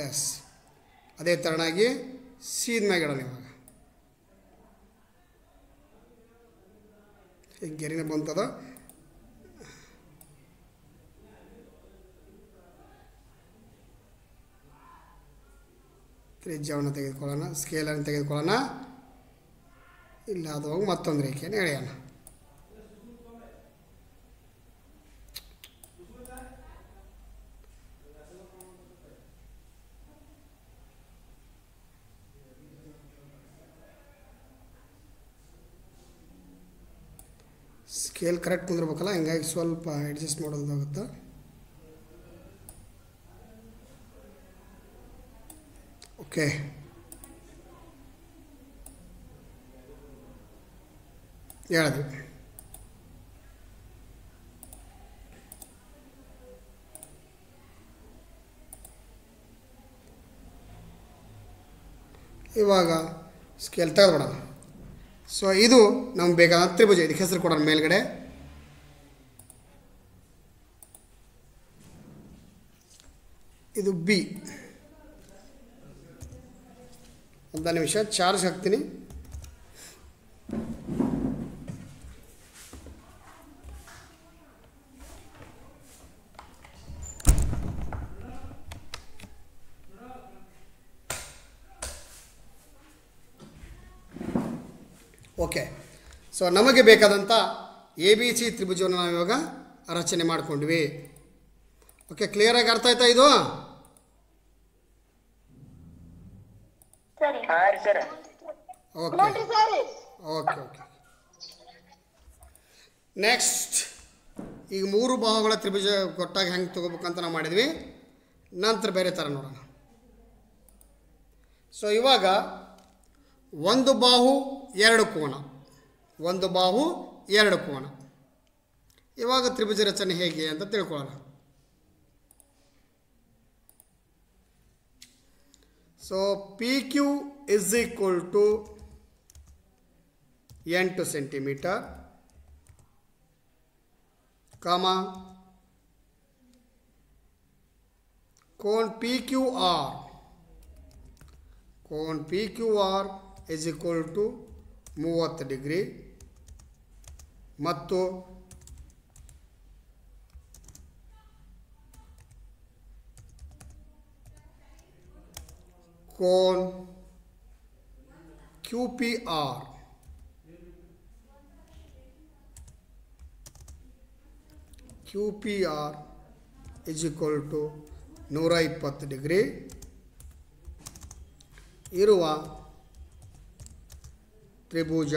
ಎಸ್, ಅದೇ ಥರನಾಗಿ ಸೀದ ಮ್ಯಾಗ ಇಡೋಣ ಇವಾಗ. ಈಗ ಗೆರಿನ ಬಂತದ. ತ್ರಿಜ್ಯವನ್ನು ತೆಗೆದುಕೊಳ್ಳೋಣ, ಸ್ಕೇಲನ್ನು ತೆಗೆದುಕೊಳ್ಳೋಣ. ಇಲ್ಲ ಅದು ಹೋಗಿ ಮತ್ತೊಂದು ರೇಖೆಯನ್ನು ಎಳೆಯೋಣ. ಸ್ಕೇಲ್ ಕರೆಕ್ಟ್ ಕುಂದಿರ್ಬೇಕಲ್ಲ, ಹಿಂಗಾಗಿ ಸ್ವಲ್ಪ ಅಡ್ಜಸ್ಟ್ ಮಾಡೋದಾಗುತ್ತೆ. ಓಕೆ, ಹೇಳಿದ್ವಿ. ಇವಾಗ ಸ್ಕೇಲ್ ತೆಗೆದುಬಿಡೋಣ. ಸೊ ಇದು ನಮ್ಗೆ ಬೇಕಾದ ತ್ರಿಭುಜ. ಇದಕ್ಕೆ ಹೆಸರು ಕೊಡೋಣ ಮೇಲ್ಗಡೆ. ಇದು ಬಿ. ಒಂದು ನಿಮಿಷ ಚಾರ್ಜ್ ಹಾಕ್ತೀನಿ. ಓಕೆ, ಸೊ ನಮಗೆ ಬೇಕಾದಂಥ ಎ ಬಿ ಸಿ ತ್ರಿಭುಜವನ್ನು ನಾವು ಇವಾಗ ರಚನೆ ಮಾಡಿಕೊಂಡ್ವಿ. ಓಕೆ, ಕ್ಲಿಯರಾಗಿ ಅರ್ಥ ಆಯ್ತಾ ಇದು? Okay okay okay. ನೆಕ್ಸ್ಟ್, ಈಗ 3 ಬಾಹುಗಳ ತ್ರಿಭುಜ ಕೊಟ್ಟಾಗ ಹೆಂಗೆ ತೊಗೋಬೇಕಂತ ನಾವು ಮಾಡಿದ್ವಿ. ನಂತರ ಬೇರೆ ಥರ ನೋಡೋಣ. ಸೊ ಇವಾಗ 1 ಬಾಹು 2 ಕೋನ, 1 ಬಾಹು 2 ಕೋನ. ಇವಾಗ ತ್ರಿಭುಜ ರಚನೆ ಹೇಗೆ ಅಂತ ತಿಳ್ಕೊಳ್ಳೋಣ. So P Q is equal to 8 centimetre, comma ಕೋನ್ ಪಿ ಕ್ಯೂ ಆರ್, ಕೋನ್ P Q R is equal to 30 degree, ಮತ್ತು ಕೋನ್ Q P R is equal to 120 degree ಇರುವ ತ್ರಿಭುಜ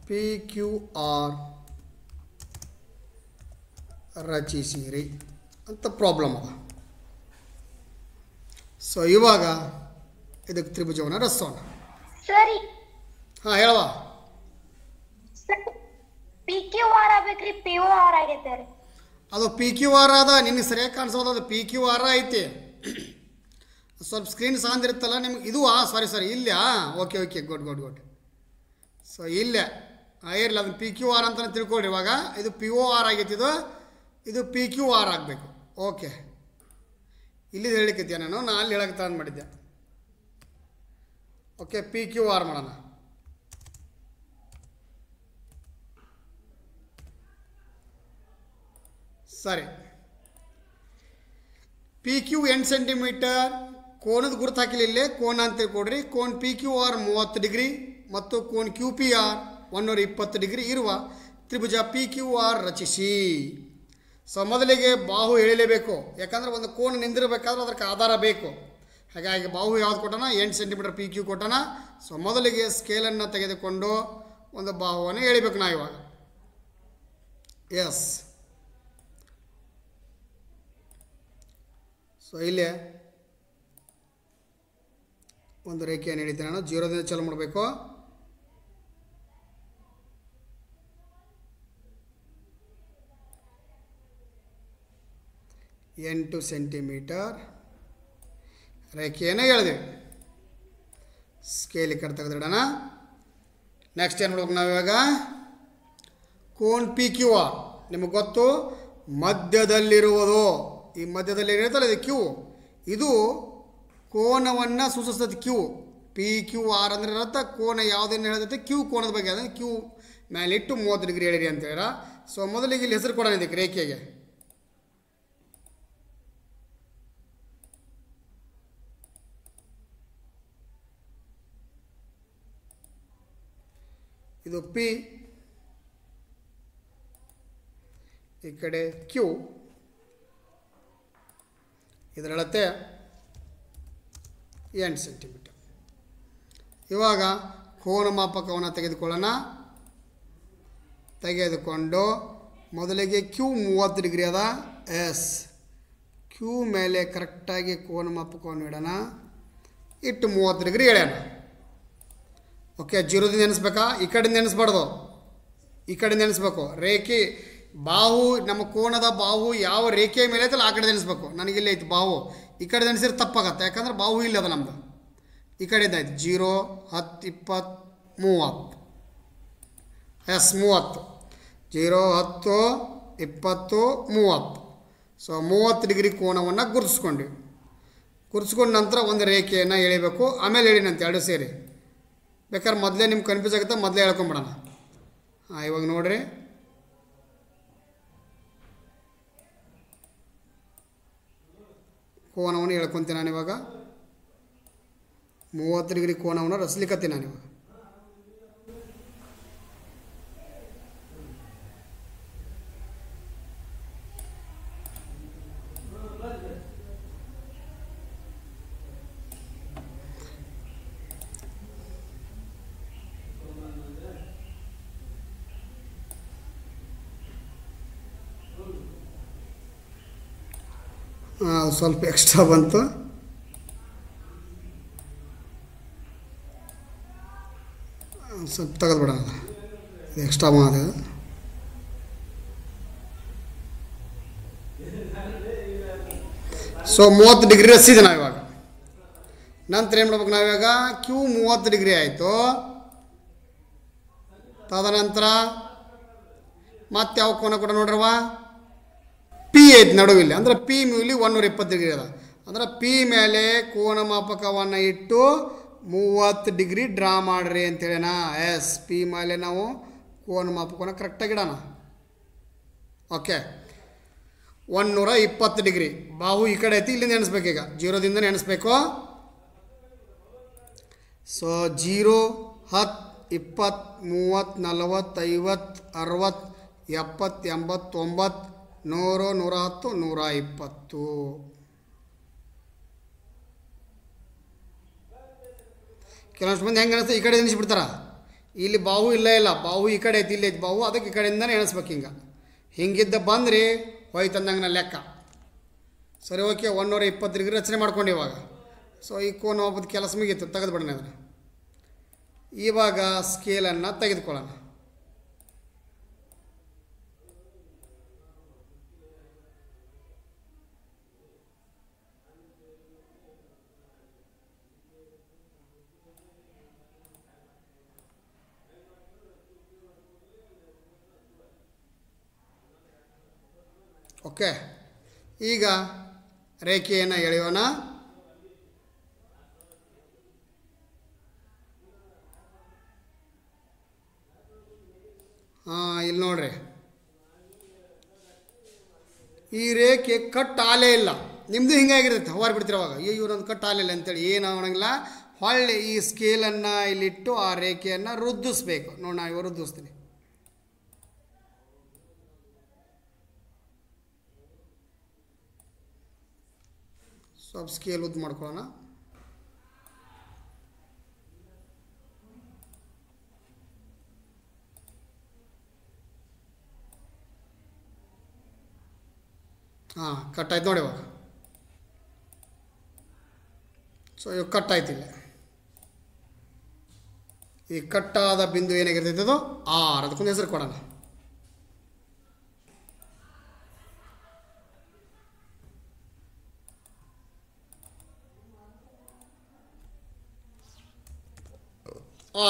ಪಿ ಕ್ಯೂ ಆರ್ ರಚಿಸಿರಿ ಅಂತ ಪ್ರಾಬ್ಲಮ್ ಅದ. ಸೊ ಇವಾಗ ಇದಕ್ಕೆ ತ್ರಿಭುಜವನ್ನು ರಚಿಸೋಣ. ಸರಿ, ಹಾಂ ಹೇಳುವ. ಪಿ ಕ್ಯೂ ಆರ್ ಆಗ್ಬೇಕ್ರಿ, ಪಿ ಓ ಆರ್ ಆಗೈತೆ ರೀ. ಅದು ಪಿ ಕ್ಯೂ ಆರ್ ಅದ, ನಿಮಗೆ ಸರಿಯಾಗಿ ಕಾಣಿಸೋದು. ಅದು ಪಿ ಕ್ಯೂ ಆರ್ ಐತಿ. ಸ್ವಲ್ಪ ಸ್ಕ್ರೀನ್ ಸಾಂದಿರುತ್ತಲ್ಲ ನಿಮ್ಗೆ. ಇದು ಸಾರಿ ಇಲ್ಲ. Okay okay, good good good. So ಇಲ್ಲೇ ಇರಲಿ, ಅದನ್ನು ಪಿ ಕ್ಯೂ ಆರ್ ಅಂತಲೇ ತಿಳ್ಕೊಳ್ರಿ. ಇವಾಗ ಇದು ಪಿ ಓ ಆರ್ ಆಗೈತಿ, ಇದು ಪಿ ಕ್ಯೂ ಆರ್ ಆಗಬೇಕು. ಓಕೆ, ಇಲ್ಲಿ ಹೇಳಿಕೈತಿ ನಾನು ಅಲ್ಲಿ ಹೇಳಕ್ಕೆ ತಂದು ಮಾಡಿದ್ದೆ. ಓಕೆ, ಪಿ ಕ್ಯೂ ಆರ್ ಮಾಡೋಣ. ಸರಿ, ಪಿ ಕ್ಯೂ 8 ಸೆಂಟಿಮೀಟರ್, ಕೋನದ ಗುರುತು ಹಾಕಿಲ್ಲ ಇಲ್ಲೇ, ಕೋನ ಅಂತ ತಿಳ್ಕೊಡ್ರಿ. ಕೋನ್ ಪಿ ಕ್ಯೂ ಆರ್ 30 ಡಿಗ್ರಿ ಮತ್ತು ಕೋನ್ ಕ್ಯೂ ಪಿ ಆರ್ 120 ಡಿಗ್ರಿ ಇರುವ ತ್ರಿಭುಜ ಪಿ ಕ್ಯೂ ಆರ್ ರಚಿಸಿ. ಸೊ ಮೊದಲಿಗೆ ಬಾಹು ಎಳಿಲೇಬೇಕು, ಯಾಕಂದರೆ ಒಂದು ಕೋನ ನಿಂದಿರಬೇಕಾದ್ರೆ ಅದಕ್ಕೆ ಆಧಾರ ಬೇಕು. ಹಾಗಾಗಿ ಬಾಹು ಯಾವ್ದು ಕೊಟ್ಟೋಣ? 8 ಸೆಂಟಿಮೀಟರ್ ಪಿ ಕ್ಯೂ ಕೊಟ್ಟೋಣ. ಸೊ ಮೊದಲಿಗೆ ಸ್ಕೇಲನ್ನು ತೆಗೆದುಕೊಂಡು ಒಂದು ಬಾಹುವನ್ನು ಎಳಿಬೇಕು ನಾವು ಇವಾಗ. ಎಸ್, ಸೊ ಇಲ್ಲೇ ಒಂದು ರೇಖೆಯನ್ನು ಹಿಡಿತೀನಿ ನಾನು. 0ದಿಂದ ಚಾಲು ಮಾಡಬೇಕು. ಎಂಟು ಸೆಂಟಿಮೀಟರ್ ರೇಖೆಯನ್ನು ಎಳೆದೇವೆ. ಸ್ಕೇಲ್ ಈ ಕಡೆ ತೆಗೆದಿಡೋಣ. ನೆಕ್ಸ್ಟ್ ಏನು ಮಾಡ್ಬೇಕು ನಾವು ಇವಾಗ? ಕೋನ್ ಪಿ ಕ್ಯೂ ಆರ್ ನಿಮಗೆ ಗೊತ್ತು, ಮಧ್ಯದಲ್ಲಿರುವುದು. ಈ ಮಧ್ಯದಲ್ಲಿ ಏನಿರುತ್ತಲ್ಲ ಇದು ಕ್ಯೂ, ಇದು ಕೋನವನ್ನು ಸೂಚಿಸ್ತದೆ. ಕ್ಯೂ ಪಿ ಕ್ಯೂ ಆರ್ ಅಂದರೆ ಇರುತ್ತೆ ಕೋನ ಯಾವುದೇನು ಹೇಳ್ತೈತೆ? ಕ್ಯೂ ಕೋನದ ಬಗ್ಗೆ. ಅದನ್ನು ಕ್ಯೂ ಮೇಲಿಟ್ಟು 30 ಡಿಗ್ರಿ ಹೇಳಿರಿ ಅಂತ ಹೇಳ. ಸೊ ಮೊದಲಿಗೆ ಇಲ್ಲಿ ಹೆಸರು ಕೊಡೋಣ ಇದಕ್ಕೆ, ರೇಖೆಗೆ. ಇದು ಪಿ, ಈ ಕಡೆ ಕ್ಯೂ, ಇದರ ಅಳತೆ 8 ಸೆಂಟಿಮೀಟರ್. ಇವಾಗ ಕೋನ ಮಾಪಕವನ್ನು ತೆಗೆದುಕೊಂಡು ಮೊದಲಿಗೆ ಕ್ಯೂ 30 ಡಿಗ್ರಿ ಅದ. ಎಸ್ ಕ್ಯೂ ಮೇಲೆ ಕರೆಕ್ಟಾಗಿ ಕೋನ ಮಾಪಕವನ್ನು ಇಡೋಣ. ಇಟ್ಟು 30 ಡಿಗ್ರಿ ಎಳೆಯೋಣ. ಓಕೆ, ಜೀರೋದಿಂದ ನೆನೆಸ್ಬೇಕಾ? ಈ ಕಡೆಯಿಂದ ನೆನೆಸ್ಬಾರ್ದು, ಈ ಕಡೆಯಿಂದ ನೆನೆಸ್ಬೇಕು. ರೇಖೆ ಬಾಹು, ನಮ್ಮ ಕೋಣದ ಬಾಹು ಯಾವ ರೇಖೆಯ ಮೇಲೆ ಐತಲ್ಲ ಆ ಕಡೆ ನೆನೆಸ್ಬೇಕು. ನನಗಿಲ್ಲೇ ಐತಿ ಬಾಹು, ಈ ಕಡೆ ನೆನೆಸಿದ್ರೆ ತಪ್ಪಾಗತ್ತೆ, ಯಾಕಂದ್ರೆ ಬಾಹು ಇಲ್ಲ ಅದ ನಮ್ಮದು. ಈ ಕಡೆಯಿಂದ ಆಯ್ತು 0, 10, 20, 30. ಎಸ್ 30. 0, 10, 20, 30. ಸೊ 30 ಡಿಗ್ರಿ ಕೋನವನ್ನು ಗುರುತಿಸ್ಕೊಂಡ್ವಿ. ಗುರುತಿಸ್ಕೊಂಡ ನಂತರ ಒಂದು ರೇಖೆಯನ್ನು ಎಳಿಬೇಕು. ಆಮೇಲೆ ಎಳಿನಂತೆ ಎರಡು ಸೇರಿ. ಬೇಕಾದ್ರೆ ಮೊದಲೇ ನಿಮ್ಗೆ ಕನ್ಫ್ಯೂಸ್ ಆಗುತ್ತೆ, ಮೊದಲೇ ಹೇಳ್ಕೊಂಬಿಡೋಣ. ಇವಾಗ ನೋಡಿರಿ, ಕೋನವನ್ನು ಹೇಳ್ಕೊತೀನಿ ನಾನು. ಇವಾಗ 30 ಡಿಗ್ರಿ ಕೋನವನ್ನು ರಚಿಸ್ಲಿಕ್ಕತ್ತೀನಿ ನಾನು ಇವಾಗ. ಸ್ವಲ್ಪ ಎಕ್ಸ್ಟ್ರಾ ಬಂತು. ಸ್ವಲ್ಪ ತೆಗೆದುಬಿಡೋಣ, ಇದು ಎಕ್ಸ್ಟ್ರಾ ಮಾದ. ಸೊ 30 ಡಿಗ್ರಿ ರಸಿದೆ ನಾವು ಇವಾಗ. ನಂತರ ಏನು ಮಾಡ್ಬೇಕು ನಾವಿವಾಗ? ಕ್ಯೂ 30 ಡಿಗ್ರಿ ಆಯಿತು. ತದನಂತರ ಮತ್ತೆ ಯಾವ ಕೋನ ಕೂಡ ನೋಡ್ರವ, ಪಿ ಐತಿ ನಡುವಿಲ್ಲ. ಅಂದರೆ ಪಿ ಮೇಲೆ 120 ಡಿಗ್ರಿ ಅದ. ಅಂದ್ರೆ ಪಿ ಮೇಲೆ ಕೋನ ಮಾಪಕವನ್ನು ಇಟ್ಟು 30 ಡಿಗ್ರಿ ಡ್ರಾ ಮಾಡ್ರಿ ಅಂತೇಳಿನ. ಎಸ್ ಪಿ ಮೇಲೆ ನಾವು ಕೋನ ಮಾಪಕವನ್ನು ಕರೆಕ್ಟಾಗಿ ಇಡೋಣ. ಓಕೆ, 120 ಡಿಗ್ರಿ ಬಾಹು ಈ ಕಡೆ ಐತಿ, ಇಲ್ಲಿಂದ ನೆನೆಸ್ಬೇಕು. ಈಗ 0ದಿಂದ ನೆನೆಸ್ಬೇಕು. ಸೊ 0, 10, 20, 30, 40, 50, 60, 70, 80, 90, 100, 110, 120. ಕೆಲವಷ್ಟು ಮಂದಿ ಹೆಂಗೆ ಅನಿಸ್ತದೆ, ಈ ಕಡೆ ಎನಿಸ್ಬಿಡ್ತಾರ. ಇಲ್ಲಿ ಬಾಹು ಇಲ್ಲ, ಬಾಹು ಈ ಕಡೆ ಐತಿ, ಇಲ್ಲಿ ಐತಿ ಬಾಹು, ಅದಕ್ಕೆ ಈ ಕಡೆಯಿಂದನೇ ಎಣಿಸ್ಬೇಕು. ಹಿಂಗಿದ್ದ ಬಂದ್ರಿ ಹೋಯ್ತಂದಂಗೆ ನಾ ಲೆಕ್ಕ. ಸರಿ, ಓಕೆ, 120 ಡಿಗ್ರಿ ರಚನೆ ಮಾಡ್ಕೊಂಡು ಇವಾಗ. ಸೊ ಈ ಕೋನ ಒಬ್ಬದ ಕೆಲಸ ಮುಗೀತು, ತೆಗೆದುಬಿಡೋಣ ಅದನ್ನು. ಇವಾಗ ಸ್ಕೇಲನ್ನು ತೆಗೆದುಕೊಳ್ಳೋಣ. ಓಕೆ, ಈಗ ರೇಖೆಯನ್ನು ಎಳೆಯೋಣ. ಇಲ್ಲಿ ನೋಡ್ರಿ, ಈ ರೇಖೆ ಕಟ್ ಆಲೇ ಇಲ್ಲ. ನಿಮ್ಮದು ಹಿಂಗಾಗಿರುತ್ತೆ, ಹೊರ ಬಿಡ್ತಿರೋವಾಗ ಇವರೊಂದು ಕಟ್ ಆಲಿಲ್ಲ ಅಂತೇಳಿ ಏನು ಅವನಂಗಿಲ್ಲ. ಹೊಳ್ಳಿ ಈ ಸ್ಕೇಲನ್ನು ಇಲ್ಲಿಟ್ಟು ಆ ರೇಖೆಯನ್ನು ವೃದ್ಧಿಸ್ಬೇಕು. ನೋಡಿ, ನಾನು ಇವಾಗ ವೃದ್ಧಿಸ್ತೀನಿ. ಸ್ವಲ್ಪ ಸ್ಕೇಲ್ ಉದ್ದು ಮಾಡ್ಕೊಳ್ಳೋಣ. ಕಟ್ ಆಯ್ತು ನೋಡಿ ಇವಾಗ. ಸೊ ಇವಾಗ ಕಟ್ ಆಯ್ತು. ಇಲ್ಲ, ಈ ಕಟ್ಟಾದ ಬಿಂದು ಏನಾಗಿರ್ತೈತೆ ಅದು R. ಅದಕ್ಕೊಂದು ಹೆಸರು ಕೊಡೋಣ.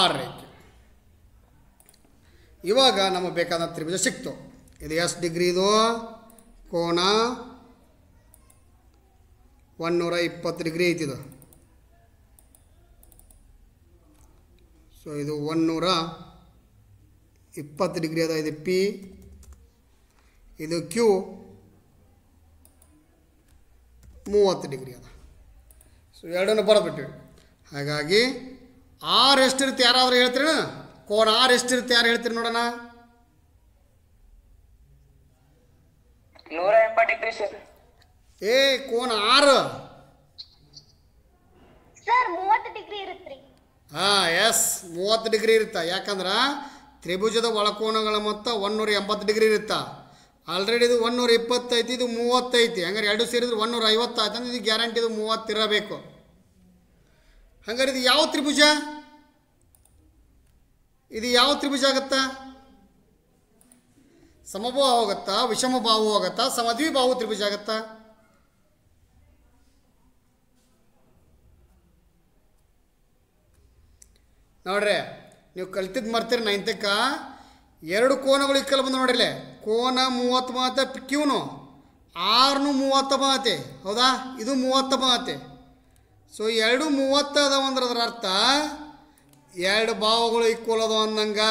R ರೇಖೆ. ಇವಾಗ ನಮಗೆ ಬೇಕಾದ ತ್ರಿಭುಜ ಸಿಕ್ತು. ಇದು ಎಷ್ಟು ಡಿಗ್ರಿ? ಇದು ಕೋನ 120 ಡಿಗ್ರಿ ಐತಿದು. ಸೊ ಇದು 120 ಡಿಗ್ರಿ ಅದ. ಇದು ಪಿ, ಇದು ಕ್ಯೂ 30 ಡಿಗ್ರಿ ಅದ. ಸೊ ಎರಡನ್ನು ಬರೆದ್ಬಿಟ್ಟಿವಿ. ಹಾಗಾಗಿ R ಎಷ್ಟಿರುತ್ತೆ ಯಾರಾದರೂ ಹೇಳ್ತೀರ? ಕೋನ R ಎಷ್ಟಿರುತ್ತೆ ಯಾರು ಹೇಳ್ತೀರಿ ನೋಡೋಣ? 180 ಡಿಗ್ರಿ ಸರ್. ಕೋನ R ಸರ್ 30 ಡಿಗ್ರಿ ಇರುತ್ತ್ರಿ. ಹಾಂ ಎಸ್ 30 ಡಿಗ್ರಿ ಇರುತ್ತೆ. ಯಾಕಂದ್ರೆ ತ್ರಿಭುಜದ ಒಳಕೋನಗಳ ಮೊತ್ತ 180 ಡಿಗ್ರಿ ಇರುತ್ತೆ. ಆಲ್ರೆಡಿ ಇದು 120 ಐತಿ, ಇದು 30 ಐತಿ. ಹಂಗಾರೆ ಎರಡು ಸೇರಿದ್ರೆ 150 ಆಯ್ತು ಅಂದ್ರೆ ಇದು ಗ್ಯಾರಂಟಿ ಇದು 30 ಇರಬೇಕು. ಹಂಗಾರೆ ಇದು ಯಾವ ತ್ರಿಭುಜ? ಇದು ಯಾವ ತ್ರಿಭುಜ ಆಗುತ್ತಾ? ಸಮಬಾಹು ಆಗುತ್ತಾ, ವಿಷಮ ಬಾಹು ಆಗುತ್ತಾ, ಸಮದ್ವಿಬಾಹು ತ್ರಿಭುಜ ಆಗುತ್ತಾ? ನೋಡ್ರಿ, ನೀವು ಕಲ್ತಿದ್ದು ಮರ್ತೀರಿ 9ಕ್ಕ. ಎರಡು ಕೋನಗಳು ಇಕ್ಕಲ್ಲ ಬಂದು ನೋಡ್ರಿ. ಕೋನ 30 ಮಾತೆ, ಕ್ಯೂನು ಆರ್ನು 30 ಮಾತೆ, ಹೌದಾ? ಇದು 30 ಮಾತೆ. ಸೊ ಎರಡು 30 ಅದಾವ ಅಂದ್ರೆ ಅದರ ಅರ್ಥ ಎರಡು ಬಾಹುಗಳು ಈಕ್ವಲ್ ಅದಾವ ಅಂದಂಗ.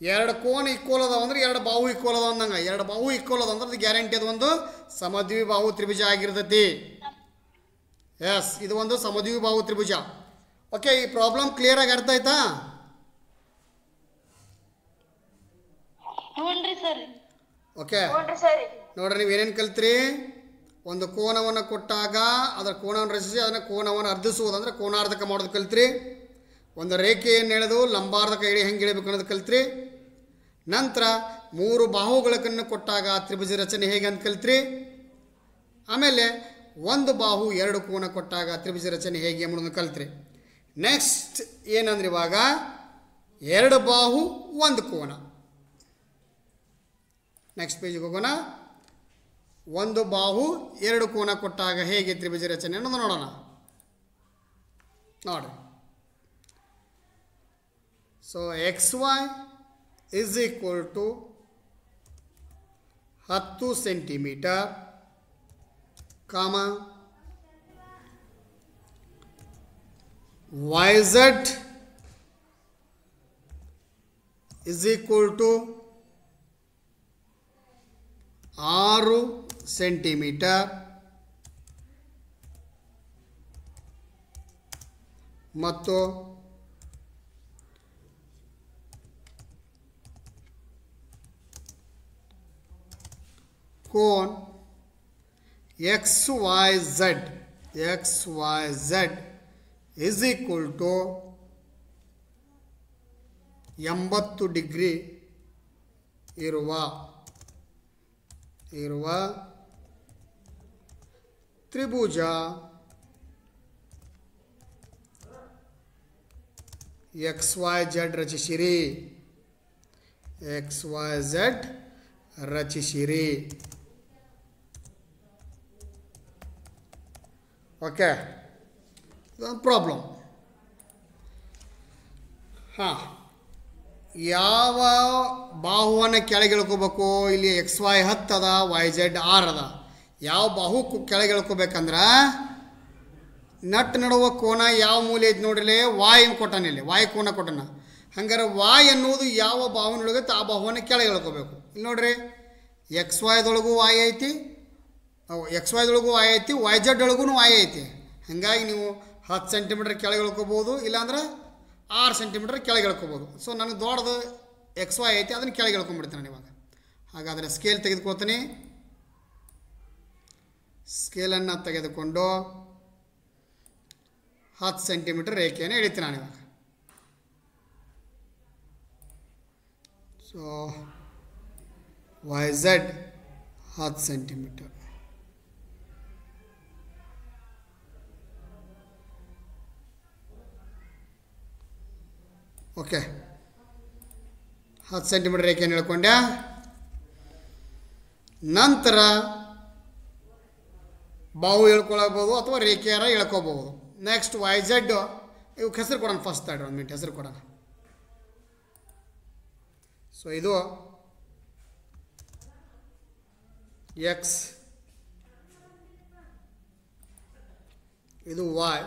ಎರಡು ಕೋನ ಈಕ್ವಲ್ ಅದಾವ ಅಂದ್ರೆ ಎರಡು ಬಾಹು ಈಕ್ವಲ್ ಅದಾವ ಅಂದಂಗ. ಎರಡು ಬಾಹು ಈಕ್ವಲ್ ಅದಾವ ಅಂದ್ರೆ ಅದು ಗ್ಯಾರಂಟಿ ಅದು ಒಂದು ಸಮದ್ವಿಬಾಹು ತ್ರಿಭುಜ ಆಗಿರ್ತೈತಿ. ಎಸ್, ಇದು ಒಂದು ಸಮದ್ವಿಬಾಹು ತ್ರಿಭುಜ. ಓಕೆ, ಈ ಪ್ರಾಬ್ಲಮ್ ಕ್ಲಿಯರ್ ಆಗಿ ಅರ್ಥ ಆಯ್ತಾ? ಓಕೆ, ನೋಡ್ರಿ ನೀವು ಏನೇನು ಕಲ್ತ್ರಿ? ಒಂದು ಕೋನವನ್ನು ಕೊಟ್ಟಾಗ ಅದರ ಕೋನವನ್ನು ರಚಿಸಿ ಅದನ್ನು ಕೋನವನ್ನು ಅರ್ಧಿಸುವುದು ಅಂದರೆ ಕೋನಾರ್ಧಕ ಮಾಡೋದು ಕಲ್ತ್ರಿ. ಒಂದು ರೇಖೆಯನ್ನು ಎಳೆದು ಲಂಬಾರ್ಧಕ ಎಳೆ ಹೆಂಗೆ ಎಳಿಬೇಕು ಅನ್ನೋದು ಕಲ್ತ್ರಿ. ನಂತರ 3 ಬಾಹುಗಳನ್ನು ಕೊಟ್ಟಾಗ ತ್ರಿಭುಜ ರಚನೆ ಹೇಗೆ ಅಂತ ಕಲ್ತ್ರಿ. ಆಮೇಲೆ ಒಂದು ಬಾಹು 2 ಕೋನ ಕೊಟ್ಟಾಗ ತ್ರಿಭುಜ ರಚನೆ ಹೇಗೆ ಎಂಬುದನ್ನು ಕಲ್ತ್ರಿ. ನೆಕ್ಸ್ಟ್ ಏನಂದ್ರೆ ಇವಾಗ 2 ಬಾಹು 1 ಕೋನ. ನೆಕ್ಸ್ಟ್ ಪೇಜಿಗೆ ಹೋಗೋಣ. ಒಂದು ಬಾಹು 2 ಕೋನ ಕೊಟ್ಟಾಗ ಹೇಗೆ ತ್ರಿಭುಜ ರಚನೆ ಅನ್ನೋದು ನೋಡೋಣ. ನೋಡ್ರಿ, so XY is equal to 10 centimetre, comma YZ is equal to 6 centimetre ಮತ್ತು ಕೋನ್ XYZ is equal to 80 degree ಇರುವ ತ್ರಿಭುಜ XYZ ರಚಿಸಿರಿ. XYZ ರಚಿಸಿರಿ. ಓಕೆ, ಇದೊಂದು ಪ್ರಾಬ್ಲಮ್. ಹಾಂ, ಯಾವ ಬಾಹುವನ್ನು ಕೆಳಗೆ ಇಳ್ಕೋಬೇಕು? ಇಲ್ಲಿ XY 10 ಅದ, YZ 6 ಅದ. ಯಾವ ಬಾಹು ಕೆಳಗೆ ಇಳ್ಕೋಬೇಕಂದ್ರೆ ನಟ್ ನಡುವ ಕೋನ ಯಾವ ಮೂಲೆ ಐತೆ ನೋಡ್ರಿ, ವಾಯ್ ಕೊಟ್ಟಾನ. ಇಲ್ಲಿ ವಾಯ್ ಕೋನ ಕೊಟ್ಟಾನ. ಹಂಗಾರೆ ವಾಯ್ ಅನ್ನೋದು ಯಾವ ಬಾಹುನೊಳಗೈತೆ ಆ ಬಾಹುವನ್ನು ಕೆಳಗೆ ಇಳ್ಕೋಬೇಕು. ಇಲ್ಲಿ ನೋಡ್ರಿ, XYದೊಳಗೂ ವಾಯ್ ಐತಿ, XYದೊಳಗೂ ವಾಯ್ ಐತಿ, YZ ಒಳಗೂ ವಾಯ್ ಐತಿ. ಹಾಗಾಗಿ ನೀವು 10 ಸೆಂಟಿಮೀಟರ್ ಕೆಳಗೆ ಇಳ್ಕೋಬೋದು, ಇಲ್ಲಾಂದ್ರೆ 6 ಸೆಂಟಿಮೀಟರ್ ಕೆಳಗೆ ಇಳ್ಕೋಬೋದು. ಸೊ ನನಗೆ ದೊಡ್ಡದು XY ಐತಿ, ಅದನ್ನು ಕೆಳಗೆ ಇಳ್ಕೊಂಡ್ಬಿಡ್ತೀನಿ ನಾನು ಇವಾಗ. ಹಾಗಾದರೆ ಸ್ಕೇಲ್ ತೆಗೆದುಕೊಳ್ತೀನಿ. ಸ್ಕೇಲನ್ನು ತೆಗೆದುಕೊಂಡು 10 ಸೆಂಟಿಮೀಟರ್ ರೇಖೆಯನ್ನು ಎಳಿತೀನಿ ನಾನು ಇವಾಗ. So YZ 10 centimetre. Okay, 10 centimetre ರೇಖೆಯನ್ನು ಎಳ್ಕೊಂಡೆ. ನಂತರ ಬಾಹು ಎಳ್ಕೊಳ್ಬೋದು ಅಥವಾ ರೇಖೆಯಾರ ಎಳ್ಕೋಬಹುದು. ನೆಕ್ಸ್ಟ್ YZ ಇವಕ್ಕೆ ಹೆಸರು ಕೊಡೋಣ. ಫಸ್ಟ್ ತಡ್ರಿ, 1 ಮಿನಿಟ್ ಹೆಸರು ಕೊಡೋಣ. ಸೊ ಇದು X, ಇದು Y,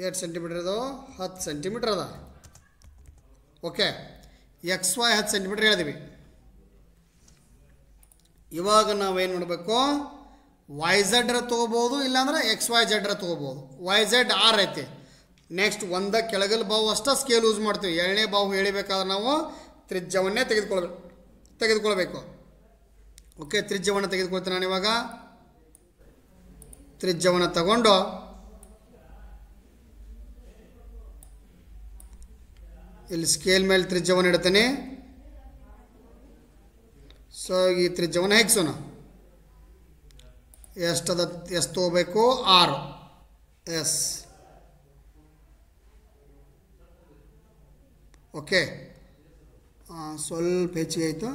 ಎಷ್ಟು ಸೆಂಟಿಮೀಟರ್ ಅದು? 10 ಸೆಂಟಿಮೀಟರ್ ಅದ. ಓಕೆ, XY 10 ಸೆಂಟಿಮೀಟರ್ ಹೇಳಿದ್ವಿ. ಇವಾಗ ನಾವೇನು ಮಾಡಬೇಕು? YZ ತೊಗೋಬೋದು, ಇಲ್ಲಾಂದ್ರೆ XYZ ತೊಗೋಬೋದು. YZ 6 ಐತಿ, ನೆಕ್ಸ್ಟ್ ಒಂದ ಕೆಳಗಲ್ ಬಾವು ಅಷ್ಟೇ ಸ್ಕೇಲ್ ಯೂಸ್ ಮಾಡ್ತೀವಿ. ಎರಡನೇ ಬಾವು ಎಳಿಬೇಕಾದ್ರೆ ನಾವು ತ್ರಿಜ್ಯವನ್ನೇ ತೆಗೆದುಕೊಳ್ಬೇಕು. ಓಕೆ, ತ್ರಿಜ್ಯವನ್ನು ತೆಗೆದುಕೊಳ್ತೀನಿ ನಾನು ಇವಾಗ. ತ್ರಿಜ್ಯವನ್ನು ತಗೊಂಡು ಇಲ್ಲಿ ಸ್ಕೇಲ್ ಮೇಲೆ ತ್ರಿಜ್ಯವನ್ನು ಇಡ್ತೀನಿ. ಸೊ ಈ ತ್ರಿಜ್ಯವನ್ನು ಹೆಗ್ಸೋಣ. ಎಷ್ಟು ತೊಗೋಬೇಕು? 6 ಎಸ್. ಓಕೆ, ಸ್ವಲ್ಪ ಹೆಚ್ಚಿಗೆ ಆಯಿತು.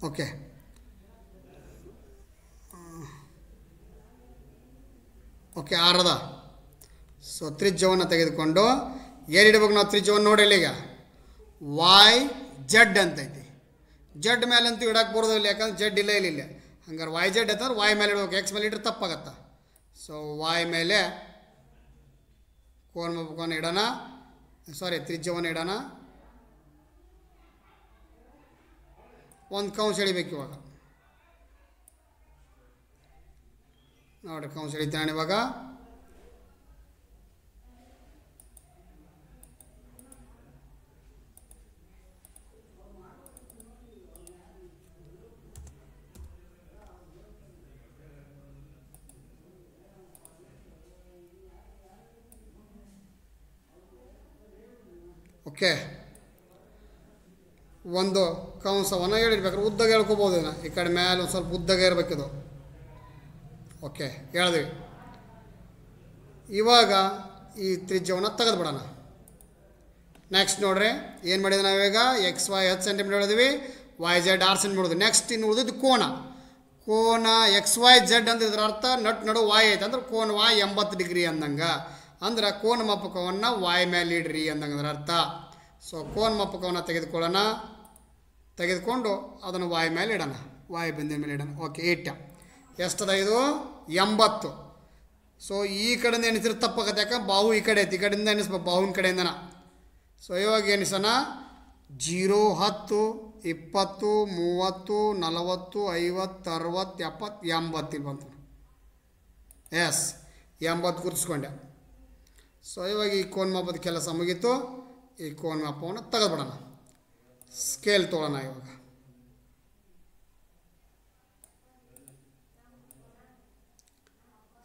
ಓಕೆ, ಓಕೆ 6 ಅದ. ಸೊ ತ್ರಿಜ್ಯವನ್ನು ತೆಗೆದುಕೊಂಡು ಏನಿಡ್ಬೇಕು ನಾವು ತ್ರಿಜ್ಯವನ್ನು ನೋಡಿ. ಈಗ ವೈ ಜೆಡ್ ಅಂತೈತಿ. ಜೆಡ್ ಮೇಲೆ ಅಂತೂ ಇಡಕ್ಕೆ ಬರೋದಿಲ್ಲ, ಯಾಕಂದ್ರೆ ಜೆಡ್ ಇಲ್ಲ ಇಲ್ಲ. ಹಂಗಾರೆ ವೈ ಜೆಡ್ ಅಂತಂದ್ರೆ ವೈ ಮೇಲೆ ಇಡ್ಬೇಕು. ಎಕ್ಸ್ ಮೇಲೆ ಇಟ್ರೆ ತಪ್ಪಾಗತ್ತೆ. ಸೊ ವೈ ಮೇಲೆ ಕೋನ ಇಡೋಣ, ತ್ರಿಜ್ಯವನ್ನು ಇಡೋಣ. ಒಂದು ಕೌಂಸ್ ಎಳಿಬೇಕು ಇವಾಗ. ನೋಡಿ ಕೌಂಸ್ ಎಳಿತಾನೆ ಇವಾಗ. ಓಕೆ, ಒಂದು ಕಂಸವನ್ನು ಹೇಳಿರ್ಬೇಕಾದ್ರೆ ಉದ್ದಗೆ ಹೇಳ್ಕೊಬೋದು. ಈ ಕಡೆ ಮೇಲೆ ಒಂದು ಸ್ವಲ್ಪ ಉದ್ದಗೆ ಇರಬೇಕಿದು. ಓಕೆ, ಹೇಳಿದ್ವಿ. ಇವಾಗ ಈ ತ್ರಿಜ್ಯವನ್ನು ತೆಗೆದುಬಿಡೋಣ. ನೆಕ್ಸ್ಟ್ ನೋಡ್ರಿ ಏನು ಮಾಡಿದ್ವಿ ನಾವೀಗ ಎಕ್ಸ್ ವೈ 10 ಸೆಂಟಿಮೀಟರ್ ಹೇಳಿದ್ವಿ, ವೈ ಜೆಡ್ 6 ಸೆಂಟಿಮೀಟರ್ ಹೊಡೆದ್ವಿ. ನೆಕ್ಸ್ಟ್ ಇನ್ನು ಉಳಿದಿದ್ದು ಕೋನ. ಎಕ್ಸ್ ವೈ ಜೆಡ್ ಅಂತ ಇದ್ರ ಅರ್ಥ ನಡು ವಾಯ್ ಐತೆ ಅಂದ್ರೆ ಕೋನ ವಾಯ್ 80 ಡಿಗ್ರಿ ಅಂದಂಗೆ. ಅಂದ್ರೆ ಕೋನ ಮಾಪಕವನ್ನು ವಾಯ್ ಮೇಲೆ ಇಡ್ರಿ ಅಂದಂಗೆ ಅದರ ಅರ್ಥ. ಸೊ ಕೋನ ಮಾಪಕವನ್ನು ತೆಗೆದುಕೊಂಡು ಅದನ್ನು ವಾಯ್ ಮೇಲೆ ಇಡೋಣ, ವಾಯ್ ಬಿಂದಿನ ಮೇಲೆ ಇಡೋಣ. ಓಕೆ, ಇಟ್ಟ. ಎಷ್ಟದ ಇದು? 80. ಸೊ ಈ ಕಡೆಯಿಂದ ಎಣಿಸಿದ್ರೆ ತಪ್ಪಾಗತ್ತೆ, ಯಾಕೆ ಬಾಹು ಈ ಕಡೆ ಐತಿ. ಈ ಕಡೆಯಿಂದ ಎಣಿಸ್ಬೇಕು, ಬಾಹುವಿನ ಕಡೆಯಿಂದನ. ಸೊ ಇವಾಗ ಎಣಿಸೋಣ. 0, 10, 20, 30, 40, 50, 60, 70, 80 ಇಲ್ಲಿ ಬಂತು. ಎಸ್, 80 ಗುರುತಿಸ್ಕೊಂಡೆ. ಸೊ ಇವಾಗ ಈ ಕೋನ್ ಮಾಪದ ಕೆಲಸ ಮುಗೀತು. ಈ ಕೋನ್ ಮಾಪವನ್ನು ತೆಗೆದುಬಿಡೋಣ. ಸ್ಕೇಲ್ ತೊಗೊಳ್ಳೋಣ ಇವಾಗ.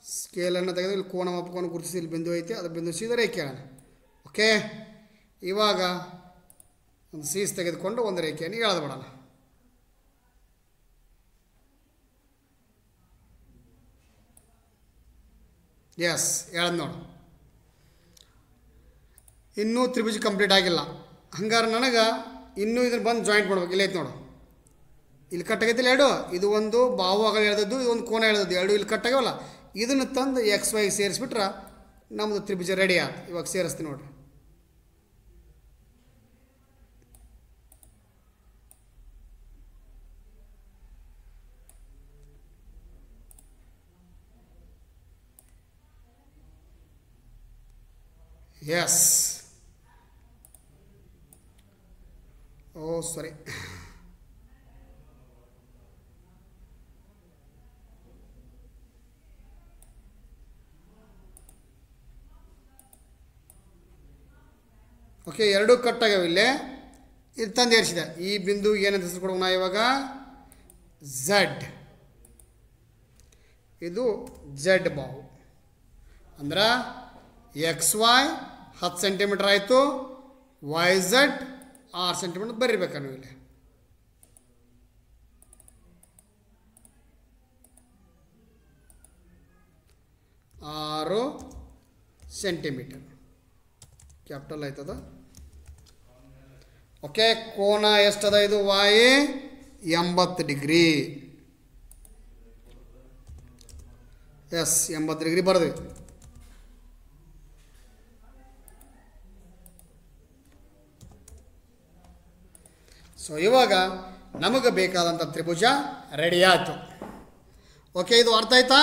ಸ್ಕೇಲನ್ನು ತೆಗೆದು ಇಲ್ಲಿ ಕೋನ ಮಾಪಕವನ್ನು ಗುರುತಿಸಿ ಇಲ್ಲಿ ಬಿಂದು ಐತಿ, ಅದು ಬಿಂದು ಸೀದಾ ರೇಖೆ ಹೇಳೋಣ. ಓಕೆ, ಇವಾಗ ಒಂದು ಸೀಸ್ ತೆಗೆದುಕೊಂಡು ಒಂದು ರೇಖೆಯನ್ನು ಎಳೆದು ಬಿಡೋಣ. ಎಸ್, ಎಳೆದು ನೋಡು. ಇನ್ನೂ ತ್ರಿಭುಜ ಕಂಪ್ಲೀಟ್ ಆಗಿಲ್ಲ. ಹಂಗಾರೆ ನನಗೆ ಇನ್ನೂ ಇದನ್ನು ಬಂದು ಜಾಯಿಂಟ್ ಮಾಡ್ಬೇಕು. ಇಲ್ಲ ಐತೆ ನೋಡು, ಇಲ್ಲಿ ಕಟ್ಟಾಗೈತಿಲ್ಲ ಎರಡು. ಇದು ಒಂದು ಬಾಹುವಾಗ ಎಳೆದದ್ದು, ಇದು ಒಂದು ಕೋನ ಎಳೆದದ್ದು, ಎರಡು ಇಲ್ಲಿ ಕಟ್ಟಾಗವಲ್ಲ. ಇದನ್ನು ತಂದು ಎಕ್ಸ್ ವೈ ಸೇರಿಸ್ಬಿಟ್ರೆ ನಮ್ಮದು ತ್ರಿಭುಜ ರೆಡಿ ಆಯ್ತು. ಇವಾಗ ಸೇರಿಸ್ತೀನಿ ನೋಡಿರಿ. ಎಸ್, ಓ ಸಾರಿ, ಓಕೆ, ಎರಡೂ ಕಟ್ಟಾಗ್ಯಾವ. ಇಲ್ಲೇ ಇದು ತಂದು ಏರಿಸಿದೆ. ಈ ಬಿಂದು ಏನಂತ ಹೆಸರು ಕೊಡೋಣ ನಾ ಇವಾಗ? ಝಡ್. ಇದು ಝಡ್ ಬಾಹು. ಅಂದ್ರೆ ಎಕ್ಸ್ ವೈ 10 ಸೆಂಟಿಮೀಟರ್ ಆಯಿತು, ವೈ ಝಡ್ 6 ಸೆಂಟಿಮೀಟರ್ ಬರೀಬೇಕಾ ನೀವು ಇಲ್ಲಿ. ಆರು ಸೆಂಟಿಮೀಟರ್ ಕ್ಯಾಪಿಟಲ್ ಆಯ್ತದ. ಓಕೆ, ಕೋನ ಎಷ್ಟದ ಇದು? Y 80 degree. ಎಸ್, 80 ಡಿಗ್ರಿ ಬರೆದ್ವಿ. ಸೊ ಇವಾಗ ನಮಗೆ ಬೇಕಾದಂಥ ತ್ರಿಭುಜ ರೆಡಿ ಆಯಿತು. ಓಕೆ, ಇದು ಅರ್ಥ ಆಯ್ತಾ?